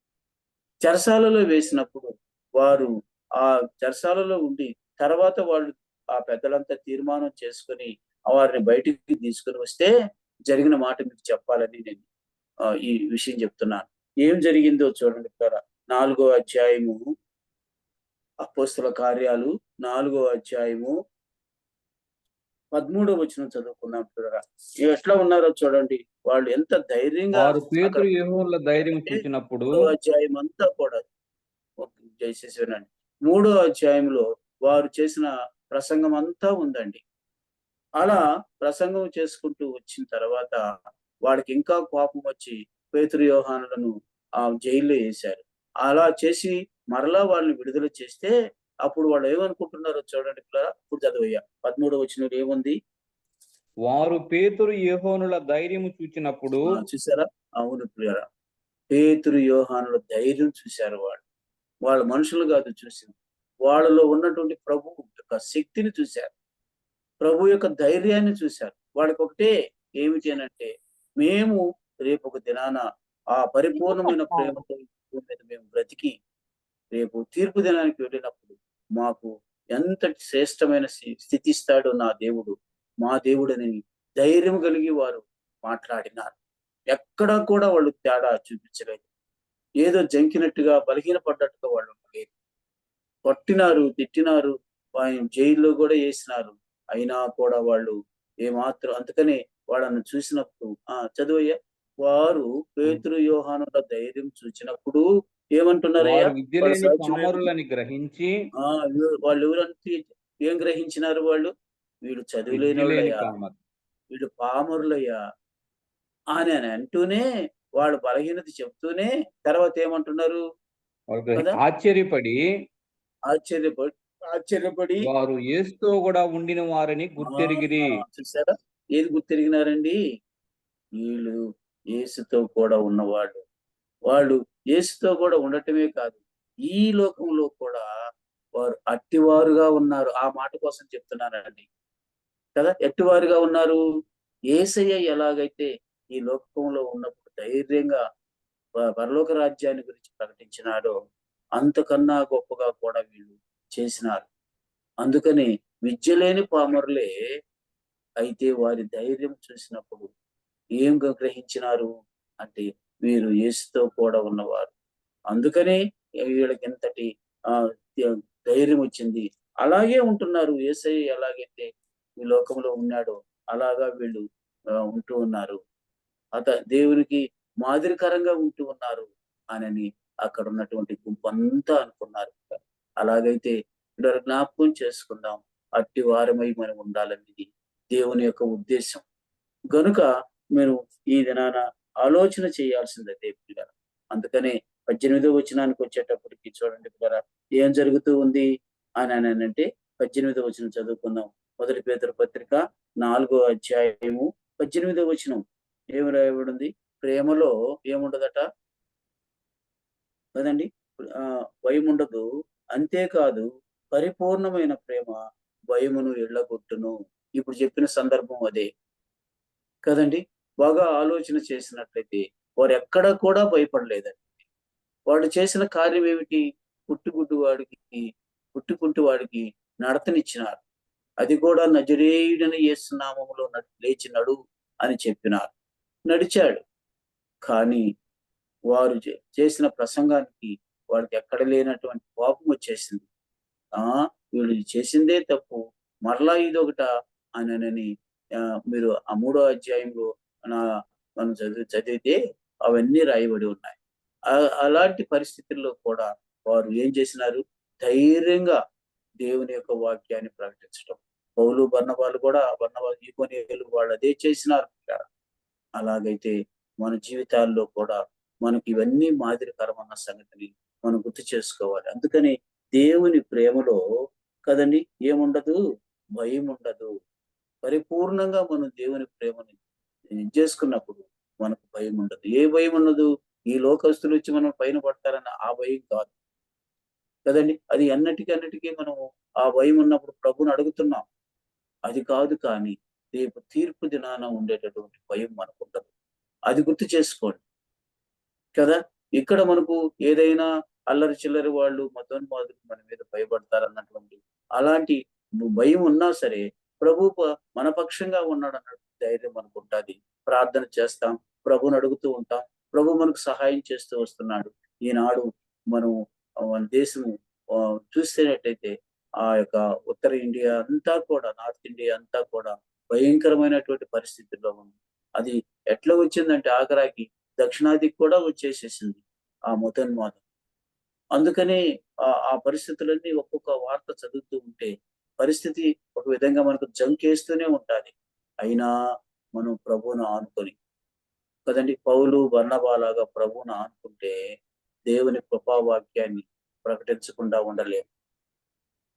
చెరసాలలో వేసినప్పుడు వారు ఆ చెరసాలలో ఉండి తర్వాత వాళ్ళు ఆ పెద్దలంతా తీర్మానం చేసుకొని వారిని బయటికి తీసుకుని వస్తే జరిగిన మాట మీకు చెప్పాలని నేను ఈ విషయం చెప్తున్నాను. ఏం జరిగిందో చూడండి. 4వ అధ్యాయము, అపోస్తల కార్యాలు 4వ అధ్యాయము 13వ వచనం చదువుకున్నాం చూడగా. ఎట్లా ఉన్నారో చూడండి. వాళ్ళు ఎంత ధైర్యంగా వారు అక్కడ పేతురు యోహానుల ధైర్యం చూచినప్పుడు 3వ అధ్యాయం అంతా కూడా దయచేసి వినండి. 3వ అధ్యాయంలో వారు చేసిన ప్రసంగం అంతా ఉందండి. అలా ప్రసంగం చేసుకుంటూ వచ్చిన తర్వాత వాడికి ఇంకా కోపం వచ్చి పేతురు యోహానులను జైల్లో వేశారు. అలా చేసి మరలా వాళ్ళని విడుదల చేస్తే అప్పుడు వాళ్ళు ఏమనుకుంటున్నారో చూడండి పిల్లరా. ఇప్పుడు చదవయ్యా 13వ వచనంలో ఏముంది? వారు పేతురు యోహానుల ధైర్యము చూచినప్పుడు చూసారా? అవును ప్రియరా. పేతురు యోహానుల ధైర్యం చూశారు వాళ్ళు. వాళ్ళ మనుషులు కాదు చూసింది. వాళ్ళలో ఉన్నటువంటి ప్రభు యొక్క శక్తిని చూశారు. ప్రభు యొక్క ధైర్యాన్ని చూశారు. వాళ్ళకి ఒకటే ఏమిటి అనంటే, మేము రేపు ఒక దినాన ఆ పరిపూర్ణమైన ప్రేమతో ఈ భూమి మీద మేము బ్రతికి రేపు తీర్పు దినానికి వెళ్ళినప్పుడు మాకు ఎంతటి శ్రేష్టమైన స్థితి ఇస్తాడో నా దేవుడు, మా దేవుడని ధైర్యం కలిగి వారు మాట్లాడినారు. ఎక్కడా కూడా వాళ్ళు తేడా చూపించలేదు. ఏదో జంకినట్టుగా బలహీనపడ్డట్టుగా వాళ్ళు ఉండలేదు. కొట్టినారు, తిట్టినారు, ఆయన జైల్లో కూడా వేసినారు. అయినా కూడా వాళ్ళు ఏమాత్రం అందుకనే వాళ్ళను చూసినప్పుడు చదువయ్యా. వారు పేతురు యోహానుల ధైర్యం చూచినప్పుడు ఏమంటున్నారయ్యా? వారు విద్య వాళ్ళ లేని సాక్ష్యం ఏమిటి? పామరులని గ్రహించి వాళ్ళు ఎవరంటే ఏం గ్రహించినారు వాళ్ళు? వీళ్ళు విద్య లేని చదువులేనోళ్ళయ్యా, పామరు వీళ్ళు పామరులయ్యా అని అంటూనే, వాళ్ళు బలహీనత చెప్తూనే తర్వాత ఏమంటున్నారు కదా? ఆశ్చర్యపడి ఆశ్చర్యపడి ఆశ్చర్యపడి వారు యేసుతో కూడా ఉండిన వారని గుర్తెరిగిరి. చూసారా? ఏది గుర్తెరిగినారండి? వీళ్ళు యేసుతో కూడా ఉన్నవాళ్ళు. వాళ్ళు యేసుతో కూడా ఉండటమే కాదు, ఈ లోకంలో కూడా వారు అట్టివారుగా ఉన్నారు. ఆ మాట కోసం చెప్తున్నానండి కదా. ఎట్టివారుగా ఉన్నారు? యేసయ్య ఎలాగైతే ఈ లోకంలో ఉన్నప్పుడు ధైర్యంగా పరలోక రాజ్యాన్ని గురించి ప్రకటించినాడో, అంతకన్నా గొప్పగా కూడా వీళ్ళు చేసినారు. అందుకని విద్య లేని పామరులే అయితే వారి ధైర్యం చూసినప్పుడు ఏం గ్రహించినారు అంటే, వీరు యేసుతో కూడా ఉన్నవారు. అందుకనే వీళ్ళకి ఎంతటి ఆ ధైర్యం వచ్చింది. అలాగే ఉంటున్నారు. యేసయ్య ఎలాగైతే ఈ లోకంలో ఉన్నాడో అలాగా వీళ్ళు ఉంటూ ఉన్నారు. దేవునికి మాదిరికరంగా ఉంటూ ఉన్నారు అని అక్కడ ఉన్నటువంటి గుంపంతా అనుకున్నారు. అలాగైతే ఇక్కడ జ్ఞాపకం చేసుకుందాం. అట్టి వారమై మనం ఉండాలనేది దేవుని యొక్క ఉద్దేశం. గనుక మీరు ఈ దినాన ఆలోచన చేయాల్సిందే పిల్లరా. అందుకనే 18వ వచనానికి వచ్చేటప్పటికి చూడండి పిల్లరా, ఏం జరుగుతూ ఉంది అని అంటే 18వ వచనం చదువుకుందాం. 1 పేతురు పత్రిక 4వ అధ్యాయము 18వ వచనం ఏమి రాయబడింది? ప్రేమలో ఏముండదట కదండి. భయం ఉండదు. అంతేకాదు పరిపూర్ణమైన ప్రేమ భయమును ఎళ్ళగొట్టును. ఇప్పుడు చెప్పిన సందర్భం అదే కదండి. బాగా ఆలోచన చేసినట్లయితే వారు ఎక్కడ కూడా భయపడలేదండి. వాళ్ళు చేసిన కార్యం ఏమిటి? పుట్టుకుంటూ వాడికి నడతనిచ్చినారు. అది కూడా నజరేయుడైన యేసు నామములో లేచి నడు అని చెప్పినారు. నడిచాడు. కానీ వారు చేసిన ప్రసంగానికి వాడికి ఎక్కడ లేనటువంటి కోపం వచ్చేసింది. వీళ్ళు చేసిందే తప్పు, మరలా ఇదొకట అని మీరు ఆ 3వ అధ్యాయంలో మనం చదివితే అవన్నీ రాయబడి ఉన్నాయి. అలాంటి పరిస్థితుల్లో కూడా వారు ఏం చేసినారు? ధైర్యంగా దేవుని యొక్క వాక్యాన్ని ప్రకటించడం. పౌలు బర్నబాలు కూడా ఈకొనేయులు వాళ్ళు అదే చేసినారు. అలాగైతే మన జీవితాల్లో కూడా మనకి ఇవన్నీ మాదిరికరమన్న సంగతిని మనం గుర్తు చేసుకోవాలి. అందుకని దేవుని ప్రేమలో కదండి ఏముండదు? భయం ఉండదు. పరిపూర్ణంగా మనం దేవుని ప్రేమని చేసుకున్నప్పుడు మనకు భయం ఉండదు. ఏ భయం ఉండదు? ఈ లోకస్తులు వచ్చి మనం పైన పడతారన్న ఆ భయం కాదు కదండి. అది అన్నిటికీ మనం ఆ భయం ఉన్నప్పుడు ప్రభుని అడుగుతున్నాం. అది కాదు. కానీ రేపు తీర్పు దినాన ఉండేటటువంటి భయం మనకు ఉండదు. అది గుర్తు చేసుకోండి కదా. ఇక్కడ మనకు ఏదైనా అల్లరి చిల్లరి వాళ్ళు మతోన్మాదులు మన మీద భయపడతారన్నటువంటి అలాంటి భయం ఉన్నా సరే ప్రభు మన పక్షంగా ఉన్నాడు అన్నట్టు ధైర్యం మనకు ఉంటుంది. ప్రార్థన చేస్తాం, ప్రభుని అడుగుతూ ఉంటాం. ప్రభు మనకు సహాయం చేస్తూ వస్తున్నాడు. ఈనాడు మనం మన దేశం చూస్తున్నట్టయితే ఆ యొక్క ఉత్తర ఇండియా అంతా కూడా, నార్త్ ఇండియా అంతా కూడా భయంకరమైనటువంటి పరిస్థితుల్లో ఉంది. అది ఎట్లా వచ్చిందంటే ఆఖరికి దక్షిణాదికి కూడా వచ్చేసేసింది ఆ మతోన్మాదం. అందుకని ఆ పరిస్థితులన్నీ ఒక్కొక్క వార్త చదువుతూ ఉంటే పరిస్థితి ఒక విధంగా మనకు జంకేస్తూనే ఉండాలి. అయినా మనం ప్రభువును ఆనుకొని కదండీ! పౌలు, బర్నబాలాగా ప్రభువును ఆనుకుంటే దేవుని కృపావాక్యాన్ని ప్రకటించకుండా ఉండలేము.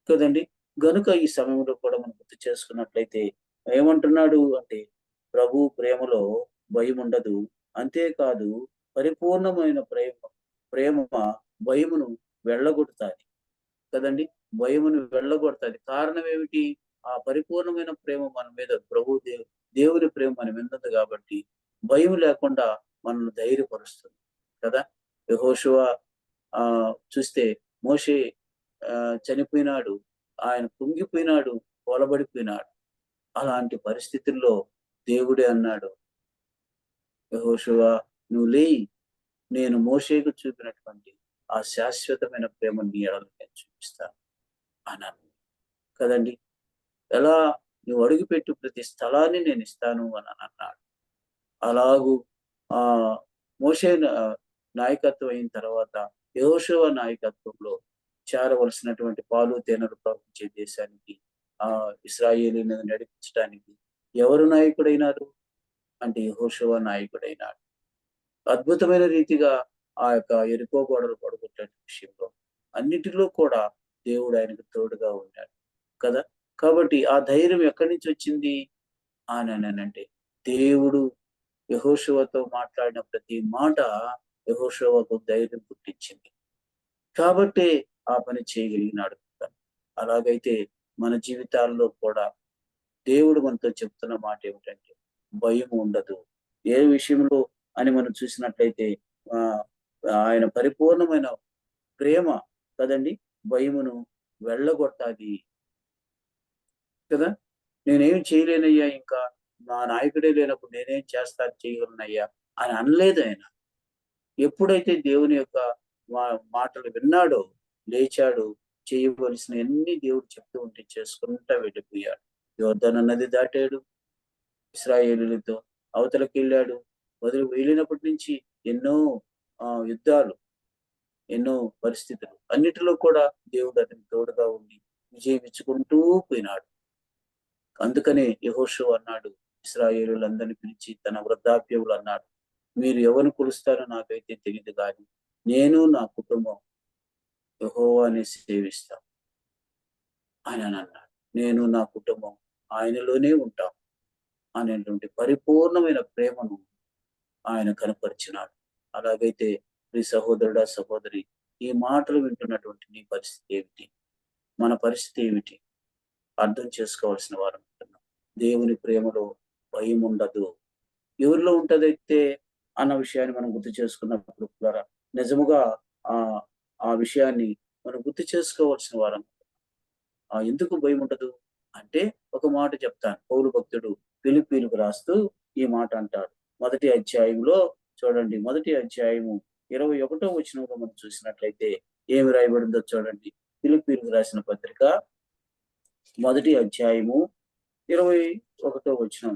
కదండీ! గనుక ఈ సమయంలో కూడా మనం గుర్తు చేసుకున్నట్లయితే ఏమంటున్నాడు అంటే, ప్రభు ప్రేమలో భయముండదు. అంతేకాదు పరిపూర్ణమైన ప్రేమ భయమును వెళ్ళగొడతాది. కదండీ! భయమును వెళ్ళగొడతాది. కారణం ఏమిటి? ఆ పరిపూర్ణమైన ప్రేమ మన మీద దేవుని ప్రేమ మన మీద ఉంది కాబట్టి భయం లేకుండా మనల్ని ధైర్యపరుస్తుంది. కదా! యెహోషువ చూస్తే మోషే చనిపోయినాడు. ఆయన కుంగిపోయినాడు, కూలబడిపోయినాడు. అలాంటి పరిస్థితుల్లో దేవుడే అన్నాడు, యెహోషువ నువ్వు లేయి. నేను మోషేకు చూపినటువంటి ఆ శాశ్వతమైన ప్రేమ నీ ఎడల నేను చూపిస్తాను అన్నాను. కదండీ! ఎలా నువ్వు అడుగుపెట్టు ప్రతి స్థలాన్ని నేను ఇస్తాను అని అన్నాడు. అలాగూ ఆహ్, మోషే నాయకత్వం అయిన తర్వాత యెహోషువ నాయకత్వంలో చేరవలసినటువంటి పాలు, తేనెలు ప్రవహించే దేశానికి ఇశ్రాయేలీయులను నడిపించడానికి ఎవరు నాయకుడైనారు? అంటే యెహోషువ నాయకుడైనాడు. అద్భుతమైన రీతిగా ఆ యొక్క యెరికో గోడలు పడగొట్టే విషయంలో అన్నిటిలో కూడా దేవుడు ఆయనకు తోడుగా ఉన్నాడు కదా! కాబట్టి ఆ ధైర్యం ఎక్కడి నుంచి వచ్చింది అననంటే దేవుడు యెహోషువతో మాట్లాడిన ప్రతి మాట యెహోషువకు ధైర్యం పుట్టించింది. కాబట్టే ఆ పని చేయగలిగినాడు. అలాగైతే మన జీవితాల్లో కూడా దేవుడు మనతో చెప్తున్న మాట ఏమిటంటే భయం ఉండదు. ఏ విషయంలో అని మనం చూసినట్లయితే ఆహ్, ఆయన పరిపూర్ణమైన ప్రేమ కదండీ! భయమును వెళ్ళగొట్టాది కదా! నేనేమి చేయలేనయ్యా ఇంకా. మా నాయకుడే లేనప్పుడు నేనేం చేయగలనయ్యా అని అనలేదాయన. ఎప్పుడైతే దేవుని యొక్క మా మాటలు విన్నాడో, లేచాడు, చేయవలసినయన్నీ దేవుడు చెప్తూ ఉంటే చేసుకుంటా వెళ్ళిపోయాడు. యొర్దాను నది దాటాడు. ఇశ్రాయేలీయులతో అవతలకెళ్ళాడు. వెళ్ళినప్పటి నుంచి ఎన్నో యుద్ధాలు, ఎన్నో పరిస్థితులు అన్నిటిలో కూడా దేవుడు అతనికి తోడుగా ఉండి విజయం ఇచ్చుకుంటూ పోయినాడు. అందుకనే యెహోషువ అన్నాడు, ఇశ్రాయేలీయులందరిని పిలిచి తన వృద్ధాప్యములో అన్నాడు, మీరు ఎవరిని కొలుస్తారో నాకైతే తెలీదు గాని నేను నా కుటుంబం యెహోవాని సేవిస్తాం అని అన్నాడు. నేను నా కుటుంబం ఆయనలోనే ఉంటాం అనేటువంటి పరిపూర్ణమైన ప్రేమను ఆయన కనపరిచినాడు. అలాగైతే ప్రియ సహోదరుడా, సహోదరి ఈ మాటలు వింటున్నటువంటి నీ పరిస్థితి ఏమిటి? మన పరిస్థితి ఏమిటి? అర్థం చేసుకోవాల్సిన వారం ఉంటున్నాం. దేవుని ప్రేమలో భయముండదు. ఎవరిలో ఉంటదైతే అన్న విషయాన్ని మనం గుర్తు చేసుకున్నప్పుడు ద్వారా నిజముగా ఆహ్, ఆ విషయాన్ని మనం గుర్తు చేసుకోవాల్సిన వారం. ఎందుకు భయముండదు? అంటే ఒక మాట చెప్తాను. పౌలు భక్తుడు ఫిలిప్పీయులకు రాస్తూ ఈ మాట అంటాడు. మొదటి అధ్యాయంలో చూడండి. మొదటి అధ్యాయము 21 వచనంలో మనం చూసినట్లయితే ఏమి రాయబడిందో చూడండి. ఫిలిప్పీయులకు రాసిన పత్రిక మొదటి అధ్యాయము 21 వచనం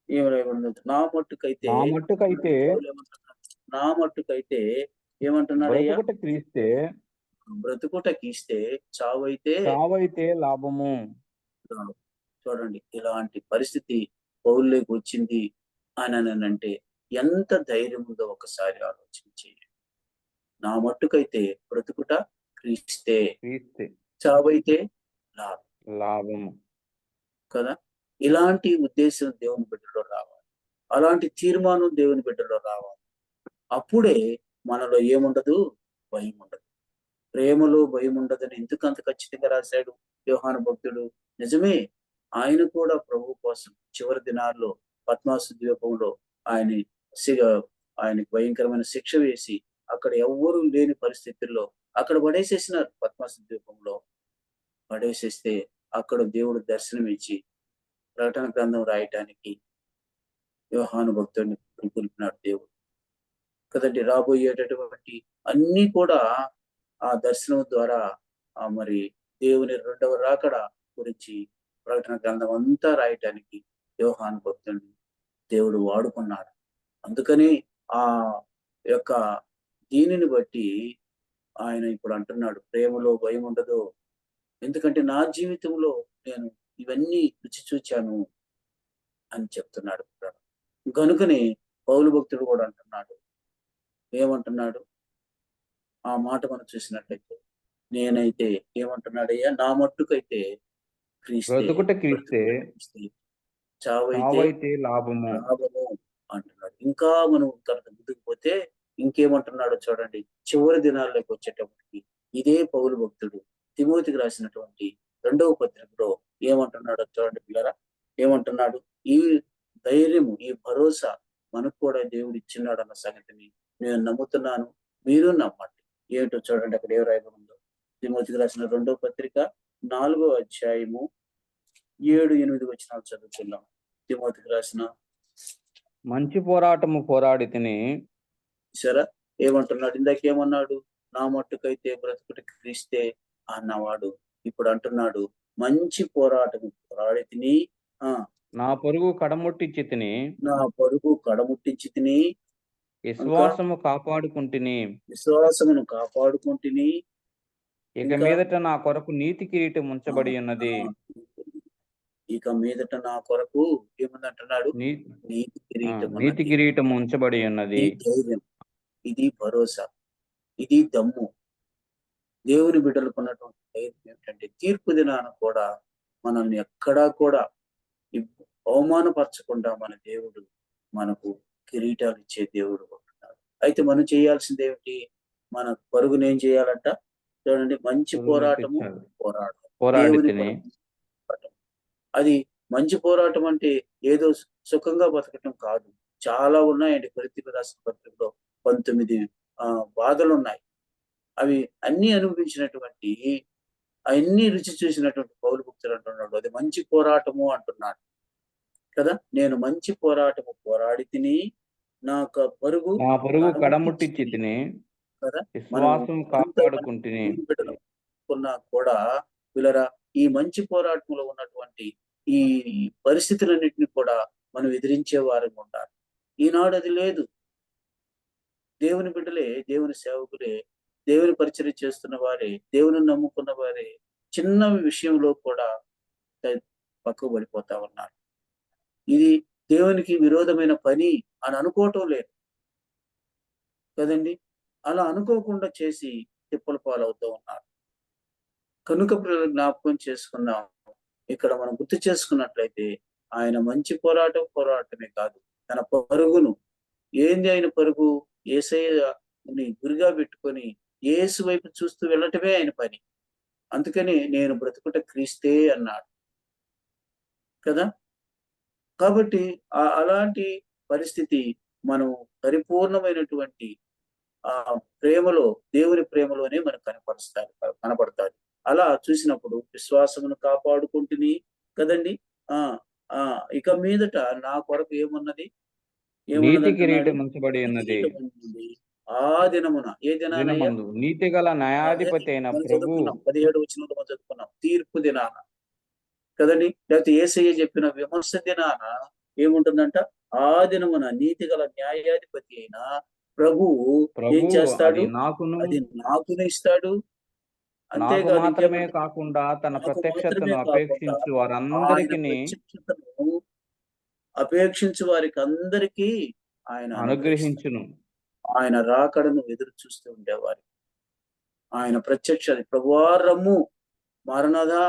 ఏమి రాయబడిందో నా మట్టుకైతే నా మట్టుకైతే పౌలు ఏమంటున్నాడు? నా మట్టుకైతే ఏమంటున్నాడయ్యా? బ్రతుకుట క్రీస్తే, బ్రతుకుట కీస్తే చావైతే చావైతే లాభము. రావు. చూడండి ఇలాంటి పరిస్థితి పౌల్లోకి వచ్చింది అననంటే ఎంత ధైర్యం ఉందో ఒకసారి ఆలోచన చేయండి. నా మట్టుకైతే బ్రతుకుట క్రీస్తే, క్రీస్తే చావైతే లాభం లాభము. కదా! ఇలాంటి ఉద్దేశం దేవుని బిడ్డలో రావాలి. అలాంటి తీర్మానం దేవుని బిడ్డలో రావాలి. అప్పుడే మనలో ఏముండదు? భయముండదు. ప్రేమలో భయముండదని ఎందుకంత ఖచ్చితంగా రాశాడు యోహాను భక్తుడు? నిజమే. ఆయన కూడా ప్రభువు కోసం చివరి దినాల్లో పద్మాసు ద్వీపంలో ఆయన సిగ ఆయనకి భయంకరమైన శిక్ష వేసి అక్కడ ఎవ్వరూ లేని పరిస్థితుల్లో అక్కడ పడేసేసినారు పద్మాసు ద్వీపంలో. పడేసేస్తే అక్కడ దేవుడు దర్శనమిచ్చి ప్రకటన గ్రంథం రాయటానికి యోహాను భక్తుడిని పురికొల్పినాడు దేవుడు. కదండి. రాబోయేటటువంటి అన్నీ కూడా ఆ దర్శనం ద్వారా మరి దేవుని రెండవ రాకడ గురించి ప్రకటన గ్రంథం అంతా రాయటానికి యోహాను భక్తుడిని దేవుడు వాడుకున్నాడు. అందుకని ఆ యొక్క దీనిని బట్టి ఆయన ఇప్పుడు అంటున్నాడు, ప్రేమలో భయం ఉండదు. ఎందుకంటే నా జీవితంలో నేను ఇవన్నీ రుచి చూచాను అని చెప్తున్నాడు. గనుకనే పౌలు భక్తుడు కూడా అంటున్నాడు. ఏమంటున్నాడు? ఆ మాట మనం చూసినట్లయితే, నేనైతే ఏమంటున్నాడయ్యా, నా మట్టుకైతే క్రీస్తే, బ్రతుకుట క్రీస్తే, బ్రతుకుట క్రీస్తే, చావైతే చావైతే లాభము. లాభము అంటున్నాడు. ఇంకా మనం తర్వాత ముందుకు పోతే ఇంకేమంటున్నాడో చూడండి. చివరి దినాల్లోకి వచ్చేటప్పటికి ఇదే పౌలు భక్తుడు తిమోతికి రాసినటువంటి 2వ పత్రికలో ఏమంటున్నాడో చూడండి పిల్లరా. ఏమంటున్నాడు? ఈ ధైర్యము, ఈ భరోసా మనకు కూడా దేవుడు ఇచ్చిన్నాడు అన్న సంగతిని నేను నమ్ముతున్నాను, మీరు నమ్మండి. ఏంటో చూడండి అక్కడ ఏ రాయబడిందో. తిమోతికి రాసిన 2వ పత్రిక 4వ అధ్యాయము 7, 8 వచనాలు చదువుకుందాం. తిమోతికి రాసిన మంచి పోరాటము పోరాడి తిని, చూసారా ఏమంటున్నాడు? ఇందాకేమన్నాడు? నా మట్టుకైతే బ్రతుకుట క్రీస్తే అన్నవాడు ఇప్పుడు అంటున్నాడు, మంచి పోరాటము పోరాడి తిని, ఆ నా పరుగు కడముట్టించి తిని, నా పరుగు కడముట్టించి తిని, ఇంకా విశ్వాసము కాపాడుకుంటుని, విశ్వాసమును కాపాడుకుంటుని, ఇక ఇంకా మీదట నా కొరకు నీతి కిరీటం ఆ, ఉంచబడి ఉన్నది. ఆ, ఇక మీదట నా కొరకు ఏముందంటున్నాడు? నీ నీతి కిరీటం నీతి ఉన్నది. కిరీటం ఉంచబడి ఉన్నది. ఇది ధైర్యం, ఇది భరోసా, ఇది దమ్ము. దేవుని బిడ్డలకు ఉన్నటువంటి ధైర్యం ఏమిటంటే, తీర్పు దినాన కూడా మనల్ని ఎక్కడా కూడా అవమానపరచకుండా మన దేవుడు మనకు కిరీటాలు ఇచ్చే దేవుడు ఉంటున్నాడు. అయితే మనం చేయాల్సింది ఏమిటి? మన పరుగును ఏం చేయాలంట? చూడండి, మంచి పరుగు పోరాటము ముట్టించాడు. పోరాడాలి. పోరాడి దేవుని తిని, కొరకు పోరాటం. అది మంచి పోరాటం అంటే ఏదో సుఖంగా బతకటం కాదు. చాలా ఉన్నాయండి. కొరింథీయులకు రాసిన పత్రికలో 19 బాధలు ఉన్నాయి. అవి అన్ని అనుభవించినటువంటి, అన్ని రుచి చూసినటువంటి పౌలు భక్తుడు అంటున్నాడు, అది మంచి పోరాటము అంటున్నాడు కదా. నేను మంచి పోరాటము పోరాడి తిని, నా పరుగు నా పరుగు కడముట్టించి కడముట్టించి తిని తిని, కదా. మనం విశ్వాసం ఎంత కాపాడుకుంటుని. బిడ్డలుకున్నా కూడా పిల్లరా, ఈ మంచి పోరాటంలో ఉన్నటువంటి ఈ పరిస్థితులన్నింటినీ కూడా మనం ఎదిరించే వారంగా ఉండాలి. ఈనాడు అది లేదు. దేవుని బిడ్డలే, దేవుని సేవకులే, దేవుని పరిచర్య చేస్తున్న వారే, దేవుని నమ్ముకున్న వారే చిన్న విషయంలో కూడా పక్కకు పడిపోతా ఉన్నారు. ఇది దేవునికి విరోధమైన పని అని అనుకోవటం లేదు కదండి. అలా అనుకోకుండా చేసి తిప్పల పాలవుతూ ఉన్నారు. కనుక పిల్లలు జ్ఞాపకం చేసుకున్నాం. ఇక్కడ మనం గుర్తు చేసుకున్నట్లయితే ఆయన మంచి పోరాటమే కాదు, తన పరుగును, ఏంది ఆయన పరుగు? యేసయ్యని గురిగా పెట్టుకొని యేసు వైపు చూస్తూ వెళ్ళటమే ఆయన పని. అందుకని నేను బ్రతుకుట క్రీస్తే అన్నాడు కదా. కాబట్టి అలాంటి పరిస్థితి మనం పరిపూర్ణమైనటువంటి ఆ ప్రేమలో, దేవుని ప్రేమలోనే మనకు కనపడతాది. అలా చూసినప్పుడు విశ్వాసమును కాపాడుకుంటుని కదండి. ఆ ఆ ఇక మీదట నా కొరకు ఏమున్నది? నీతి ఏమున్నదంటున్నాడు? కిరీటం ఉంచబడి నీతి ఉన్నది. కిరీటం ఉంది. ఆ దినమున, ఏ దినానయ్యా? దినమందు నీతిగల న్యాయాధిపతి అయిన మనం ప్రభు, చదువుకున్నాం, 17 వచనంలో మనం చదువుకున్నాం, తీర్పు దినాన కదండి. లేకపోతే యేసయ్య చెప్పిన విమర్శ దినాన ఏముంటుందంట? ఆ దినమున నీతి గల న్యాయాధిపతి అయిన ప్రభువు ఏం ప్రభు అది చేస్తాడు? నాకును, అది నాకును ఇస్తాడు. నాకు అంతేకాదు మాత్రమే ఇంకేమంటున్నాడు? కాకుండా తన నాకు మాత్రమే ప్రత్యక్షతను కాకుండా అపేక్షించు ఆయన వారందరికిని ప్రత్యక్షతను అపేక్షించు వారికి అందరికీ ఆయన అనుగ్రహిస్తాడు. అనుగ్రహించును. ఆయన రాకడను ఎదురు చూస్తూ ఉండేవారు. ఆయన ప్రత్యక్షత, ప్రభువా రమ్ము, మారనాథా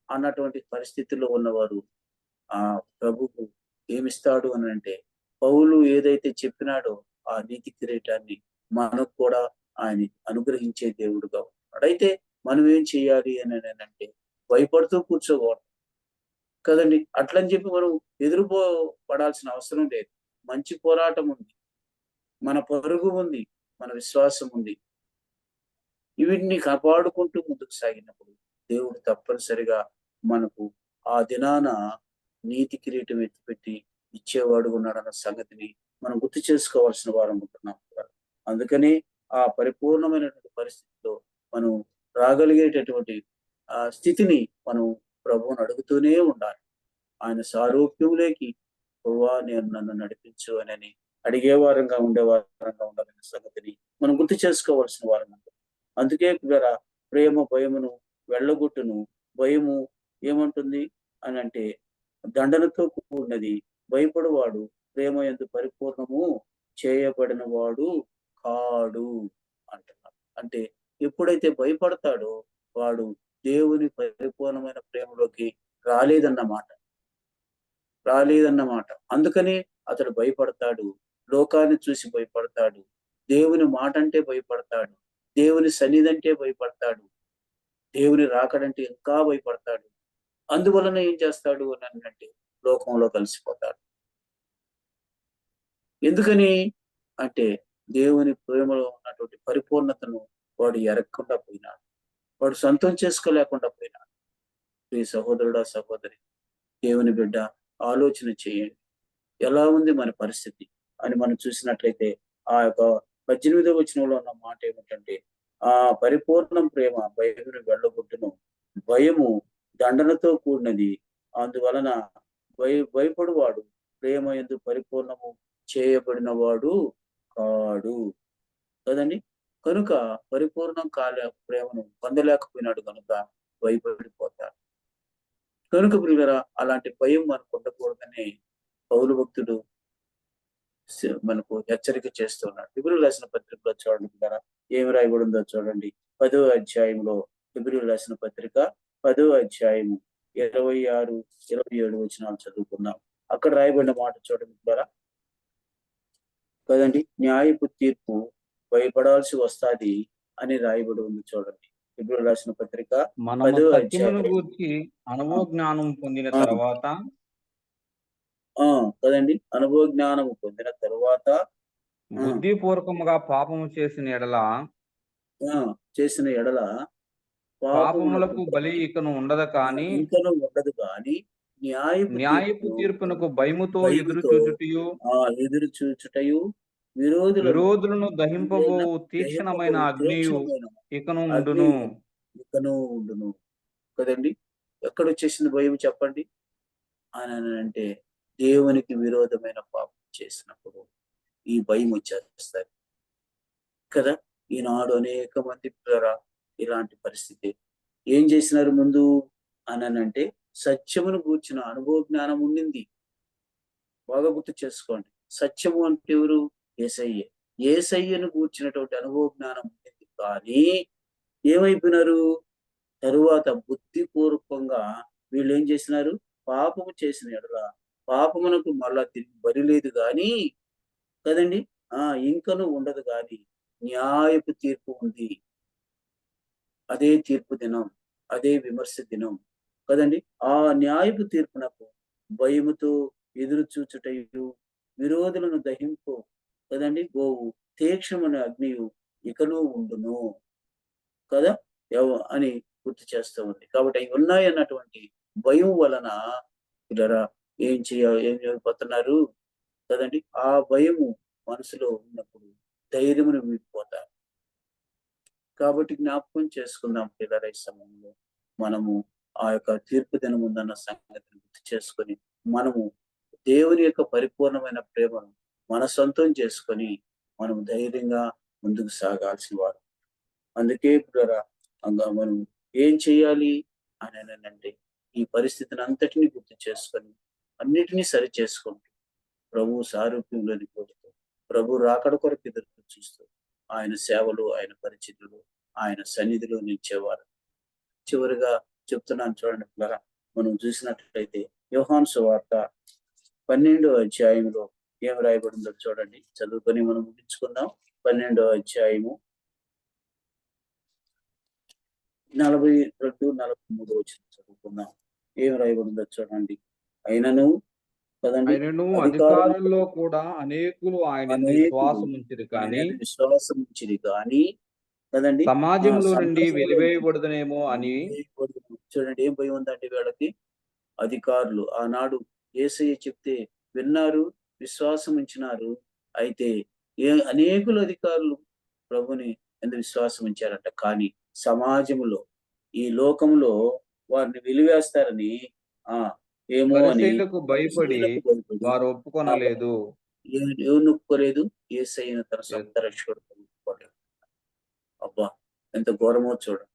అన్నటువంటి పరిస్థితుల్లో ఉన్నవారు ఆ ప్రభువు ఏమిస్తాడు అని అంటే, పౌలు ఏదైతే చెప్పినాడో ఆ నీతి కిరీటాన్ని మనకు కూడా ఆయన అనుగ్రహించే దేవుడుగా ఉన్నాడు. అయితే మనం ఏం చేయాలి అని అంటే, భయపడుతూ కూర్చోకూడదు కదండి. అట్లని చెప్పి మనం పడాల్సిన అవసరం లేదు. మంచి పోరాటం ఉంది, మన పరుగు ఉంది, మన విశ్వాసం ఉంది. వీటిని కాపాడుకుంటూ ముందుకు సాగినప్పుడు దేవుడు తప్పనిసరిగా మనకు ఆ దినాన నీతి కిరీటం ఎత్తిపెట్టి ఇచ్చేవాడు ఉన్నాడన్న సంగతిని మనం గుర్తు చేసుకోవాల్సిన వారం ఉంటున్నాం. అందుకని ఆ పరిపూర్ణమైనటువంటి పరిస్థితిలో మనం రాగలిగేటటువంటి ఆ స్థితిని మనం ప్రభువుని అడుగుతూనే ఉండాలి. ఆయన సారూప్యంలోకి ప్రభువా నన్ను నడిపించు అని అడిగే వారంగా ఉండాలనే సంగతిని మనం గుర్తు చేసుకోవాల్సిన వారం. అందుకే పిల్లరా, ప్రేమ భయమును వెళ్ళగొట్టును. భయము ఏమంటుంది అని అంటే దండనతో కూడినది. భయపడువాడు ప్రేమ యందు పరిపూర్ణము చేయబడిన వాడు కాడు అంటున్నాడు. అంటే ఎప్పుడైతే భయపడతాడో వాడు దేవుని పరిపూర్ణమైన ప్రేమలోకి రాలేదన్నమాట. రాలేదన్నమాట. అందుకని అతడు భయపడతాడు. లోకాన్ని చూసి భయపడతాడు. దేవుని మాట అంటే భయపడతాడు. దేవుని సన్నిధంటే భయపడతాడు. దేవుని రాకడంటే ఇంకా భయపడతాడు. అందువలన ఏం చేస్తాడు అని అంటే లోకంలో కలిసిపోతాడు. ఎందుకని అంటే దేవుని ప్రేమలో ఉన్నటువంటి పరిపూర్ణతను వాడు ఎరగకుండా పోయినాడు. వాడు సొంతం చేసుకోలేకుండా పోయినాడు. ప్రియ సహోదరుడా, సహోదరి, దేవుని బిడ్డ, ఆలోచన చేయండి. ఎలా ఉంది మన పరిస్థితి అని మనం చూసినట్లయితే ఆ యొక్క 18వ వచనంలో ఉన్న మాట ఏమిటంటే ఆ పరిపూర్ణం ప్రేమ భయమును వెళ్ళగొట్టును. భయము దండనతో కూడినది. అందువలన భయపడువాడు ప్రేమ యందు పరిపూర్ణము చేయబడిన వాడు కాడు కదండి. కనుక పరిపూర్ణం ప్రేమను పొందలేకపోయినాడు కనుక భయపడిపోతాడు. కనుక ప్రియులరా, అలాంటి భయం మనకు ఉండకూడదని పౌలు భక్తుడు మనకు హెచ్చరిక చేస్తున్నాడు. హెబ్రీయులకు రాసిన పత్రికలో చూడండి కదా, ఏమి రాయబడిందో చూడండి. 10వ అధ్యాయంలో హెబ్రీయులకు రాసిన పత్రిక 10వ అధ్యాయము 26, 27 వచనాలు చదువుకున్నాం. అక్కడ రాయబడిన మాట చూడండి ద్వారా కదండి. న్యాయపు తీర్పు భయపడాల్సి వస్తాది అని రాయబడి ఉంది చూడండి. హెబ్రీయులకు రాసిన పత్రిక మనము 10వ సత్యమును అధ్యాయం. గూర్చి అనుభవ జ్ఞానం పొందిన ఆ, తర్వాత కదండి. అనుభవ జ్ఞానము పొందిన తరువాత బుద్ధిపూర్వకముగా పాపము చేసిన ఎడల ఆ చేసిన ఎడల పాపమునకు పాపములకు బలి ఇకను ఉండదు కానీ ఇంకను ఉండదు కానీ న్యాయపు తీర్పునకు భయముతో ఎదురు భయముతో చూచుటయు ఎదురు చూచుటయు విరోధులను విరోధులను దహింపబోవు తీక్షణమైన అగ్నియు తీక్షణమైన ఇకను అగ్ని ఉండును. ఇకను ఉండును కదండి. ఎక్కడొచ్చేసింది భయం చెప్పండి అని అంటే దేవునికి విరోధమైన పాపం చేసినప్పుడు ఈ భయం వచ్చేస్తారు కదా. ఈనాడు అనేక మంది ఇలాంటి పరిస్థితి ఏం చేసినారు ముందు అని అంటే సత్యమును గూర్చిన అనుభవ జ్ఞానం ఉండింది. బాగా గుర్తు చేసుకోండి. సత్యము అంటే ఎవరు? యేసయ్యే. యేసయ్యను గూర్చినటువంటి అనుభవ జ్ఞానం ఉండింది. కానీ ఏమైపోయినారు? తరువాత బుద్ధిపూర్వకంగా వీళ్ళు ఏం చేసినారు? పాపము చేసిన ఎడల పాపమునకు మళ్ళా తిరిగి బలి లేదు గాని కదండి. ఇంకను ఉండదు గాని న్యాయపు తీర్పు ఉంది. అదే తీర్పు దినం, అదే విమర్శ దినం కదండి. ఆ న్యాయపు తీర్పునకు భయముతో ఎదురు చూచుటయు విరోధులను దహింపు కదండి గోవు తీక్షణమైన అగ్నియు ఇకను ఉండును కదా అని గుర్తు చేస్తూ ఉంది. కాబట్టి అవి ఉన్నాయి అన్నటువంటి భయం వలన ఇలా ఏం చేయబోతున్నారు కదండి. ఆ భయము మనసులో ఉన్నప్పుడు ధైర్యమును వీడిపోతారు. కాబట్టి జ్ఞాపకం చేసుకుందాం పిల్లల ఈ సమయంలో మనము ఆ యొక్క తీర్పు దినం ఉందన్న సంగతిని గుర్తు చేసుకొని మనము దేవుని యొక్క పరిపూర్ణమైన ప్రేమను మన సొంతం చేసుకొని మనం ధైర్యంగా ముందుకు సాగాల్సిన వారు. అందుకే పిల్లరా మనం ఏం చేయాలి అని అంటే ఈ పరిస్థితిని అంతటినీ గుర్తు చేసుకొని అన్నిటినీ సరి చేసుకుంటూ ప్రభు సారూప్యంలోని కోరుతూ ప్రభు రాకడ కొరకు ఎదురు చూస్తూ ఆయన సేవలు, ఆయన పరిచితులు, ఆయన సన్నిధిలో నిలిచేవారు. చివరిగా చెప్తున్నాను చూడండి పిల్లరా, మనం చూసినట్లయితే యోహాను సువార్త 12వ అధ్యాయంలో ఏం రాయబడిందో చూడండి. చదువుకొని మనం ముగించుకుందాం. 12వ అధ్యాయము 42, 43 వచ్చిన చదువుకుందాం. ఏం రాయబడిందో చూడండి. అయినను కదండి ఆయనను అధికారం అధికారుల్లో కూడా అనేకులు ఆయన అనేకులు విశ్వాసం ఉంచిరి ఆయన కానీ మీద విశ్వాసం ఉంచిరి కానీ కదండి సమాజంలో నుండి సమాజంలో వెలివేయబడదనేమో అని చూడండి ఏం భయం ఉందండి వీళ్ళకి. అధికారులు ఆనాడు యేసయ్య చెప్తే విన్నారు, విశ్వాసం ఉంచినారు. అయితే అనేకులు అధికారులు ప్రభుని ఎందు విశ్వాసం ఉంచారంట. కానీ సమాజంలో, ఈ లోకంలో వారిని వెలివేస్తారని ఆ ఏమో అని పరిసయ్యులకు భయపడి పరిసయ్యులకు భయపడి వారు ఆ ఒప్పుకొనలేదు. ఎవరిని ఒప్పుకోలేదు? యేసయ్యను తన ఎస్. సొంత రక్షకుడుగా ఒప్పుకోలేదు. అబ్బా! ఎంత ఘోరమో చూడండి.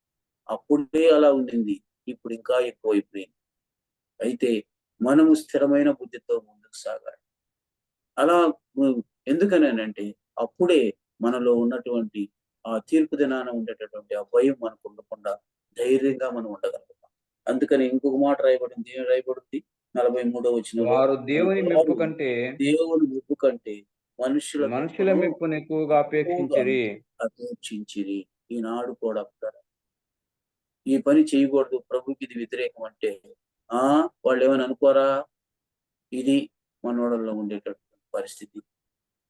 అప్పుడే అలా ఉండింది. ఇప్పుడు ఇంకా ఎక్కువైపోయింది. అయితే మనము స్థిరమైన బుద్ధితో ముందుకు సాగాలి. అలా ఎందుకనంటే అప్పుడే మనలో ఉన్నటువంటి ఆ తీర్పు దినాన ఉండేటటువంటి ఆ భయం మనకు ఉండకుండా ధైర్యంగా మనం ఉండగలుగుతాం. అందుకని ఇంకొక మాట రాయబడింది. ఏం రాయబడింది? 43వ వచనంలో వారు దేవుని మెప్పు వారు కంటే దేవుని మెప్పు కంటే మనుషుల మనుషుల మెప్పును మెప్పును ఎక్కువగా ఎక్కువగా అపేక్షించిరి. అపేక్షించిరి. ఈనాడు కూడా ఈ పని చేయకూడదు, ప్రభుకి ఇది వ్యతిరేకం అంటే ఆ వాళ్ళేమైనా అనుకోరా? ఇది మనోడల్లో ఉండేటటువంటి పరిస్థితి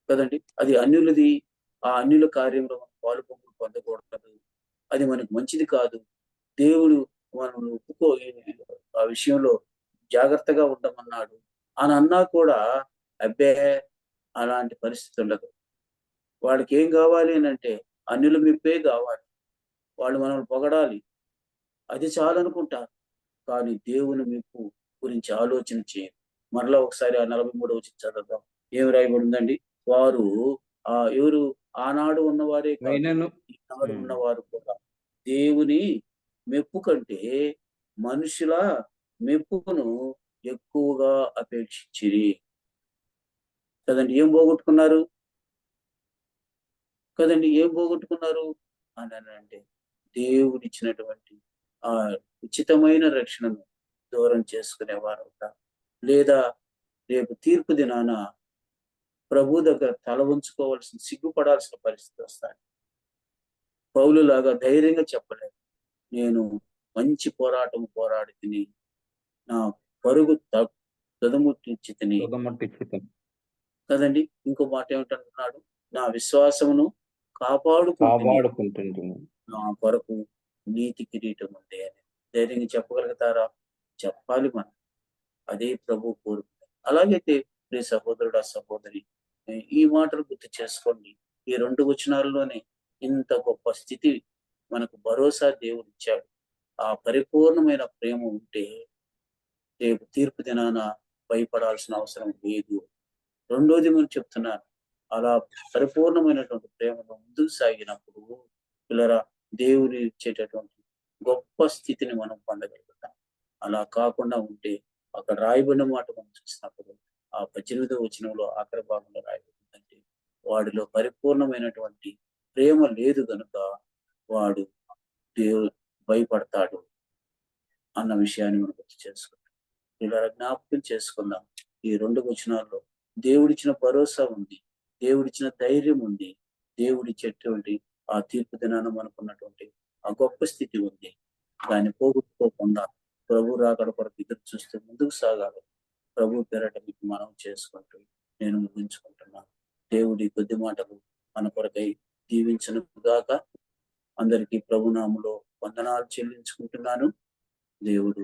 కదండి. అది అన్యులది. ఆ అన్యుల కార్యంలో మనం పాలుపంపులు పొందకూడదు. అది మనకు మంచిది కాదు. దేవుడు మనల్ని ఆ విషయంలో జాగ్రత్తగా ఉండమన్నాడు అని అన్నా కూడా అబ్బే! అలాంటి పరిస్థితి ఉండదు. వాళ్ళకేం గావాలి అనంటే అన్యుల మెప్పే గావాలి. వాళ్ళు మనల్ని పొగడాలి. అది చాలనుకుంటారు. కానీ దేవుని మెప్పు గురించి ఆలోచన చేయరు. మరలా ఒకసారి ఆ 43వ వచనం చదువుదాం. ఏమి రాయబడిందండి? వారు ఎవరు ఆనాడు ఉన్నవారే కాదు, అయినను ఈనాడు హ్మ్. ఉన్నవారు కూడా దేవుని మెప్పు కంటే మనుషుల మెప్పును ఎక్కువగా అపేక్షించిరి. కదండీ! ఏం పోగొట్టుకున్నారు? కదండీ! ఏం పోగొట్టుకున్నారు అననంటే దేవుడిచ్చినటువంటి ఆ ఉచితమైన రక్షణను దూరం చేసుకునేవారవుతారు. లేదా రేపు తీర్పు దినాన ప్రభు దగ్గర తల వంచుకోవాల్సిన, సిగ్గుపడాల్సిన పరిస్థితి వస్తాది. పౌలులాగా ధైర్యంగా చెప్పలేరు. నేను మంచి పోరాటం పోరాడి తిని, నా పరుగు తుదముట్టించి తిని తుదముట్టించితిని. కదండీ! ఇంకో మాట ఏమిటంటున్నాడు? నా విశ్వాసమును కాపాడుకుంటుని, కాపాడుకుంటుంటిని. నా కొరకు నీతి కిరీటం ఉంది అని ధైర్యంగా చెప్పగలుగుతారా? చెప్పాలి మనం. అదే ప్రభు కోరుకునేది. అలాగైతే ప్రియ సహోదరుడా, సహోదరి ఈ మాటలు గుర్తు చేసుకోండి. ఈ 2 వచనాల్లోనే ఇంత గొప్ప స్థితి మనకు భరోసా దేవుడిచ్చాడు. ఆ పరిపూర్ణమైన ప్రేమ ఉంటే రేపు తీర్పు దినాన భయపడాల్సిన అవసరం లేదు. రెండోది నేను చెప్తున్నాను. అలా పరిపూర్ణమైనటువంటి ప్రేమతో ముందుకు సాగినప్పుడు పిల్లరా దేవుడు ఇచ్చేటటువంటి గొప్ప స్థితిని మనం పొందగలుగుతాం. అలా కాకుండా ఉంటే అక్కడ రాయబడిన మాట మనం చూసినప్పుడు ఆ 18వ వచనంలో ఆఖరి భాగంలో రాయబడిందంటే వాడిలో పరిపూర్ణమైనటువంటి ప్రేమ లేదు గనుక వాడు దేవుడు భయపడతాడు అన్న విషయాన్ని మనం గుర్తు చేసుకుంటాం. ఇలా జ్ఞాపకం చేసుకుందాం. ఈ 2 వచనాల్లో దేవుడిచ్చిన భరోసా ఉంది. దేవుడిచ్చిన ధైర్యం ఉంది. దేవుడిచ్చేటువంటి ఆ తీర్పు దినాన మనకున్నటువంటి ఆ గొప్ప స్థితి ఉంది. దాన్ని పోగొట్టుకోకుండా ప్రభు రాకడ కొరకు ఎదురు చూస్తూ ముందుకు సాగాలి. ప్రభు పేరట మీకు మనవి చేసుకుంటూ నేను ముగించుకుంటున్నాను. దేవుడి కొద్ది మాటలు మన కొరకై దీవించును గాక. అందరికీ ప్రభునామములో వందనాలు చెల్లించుకుంటున్నాను. దేవుడు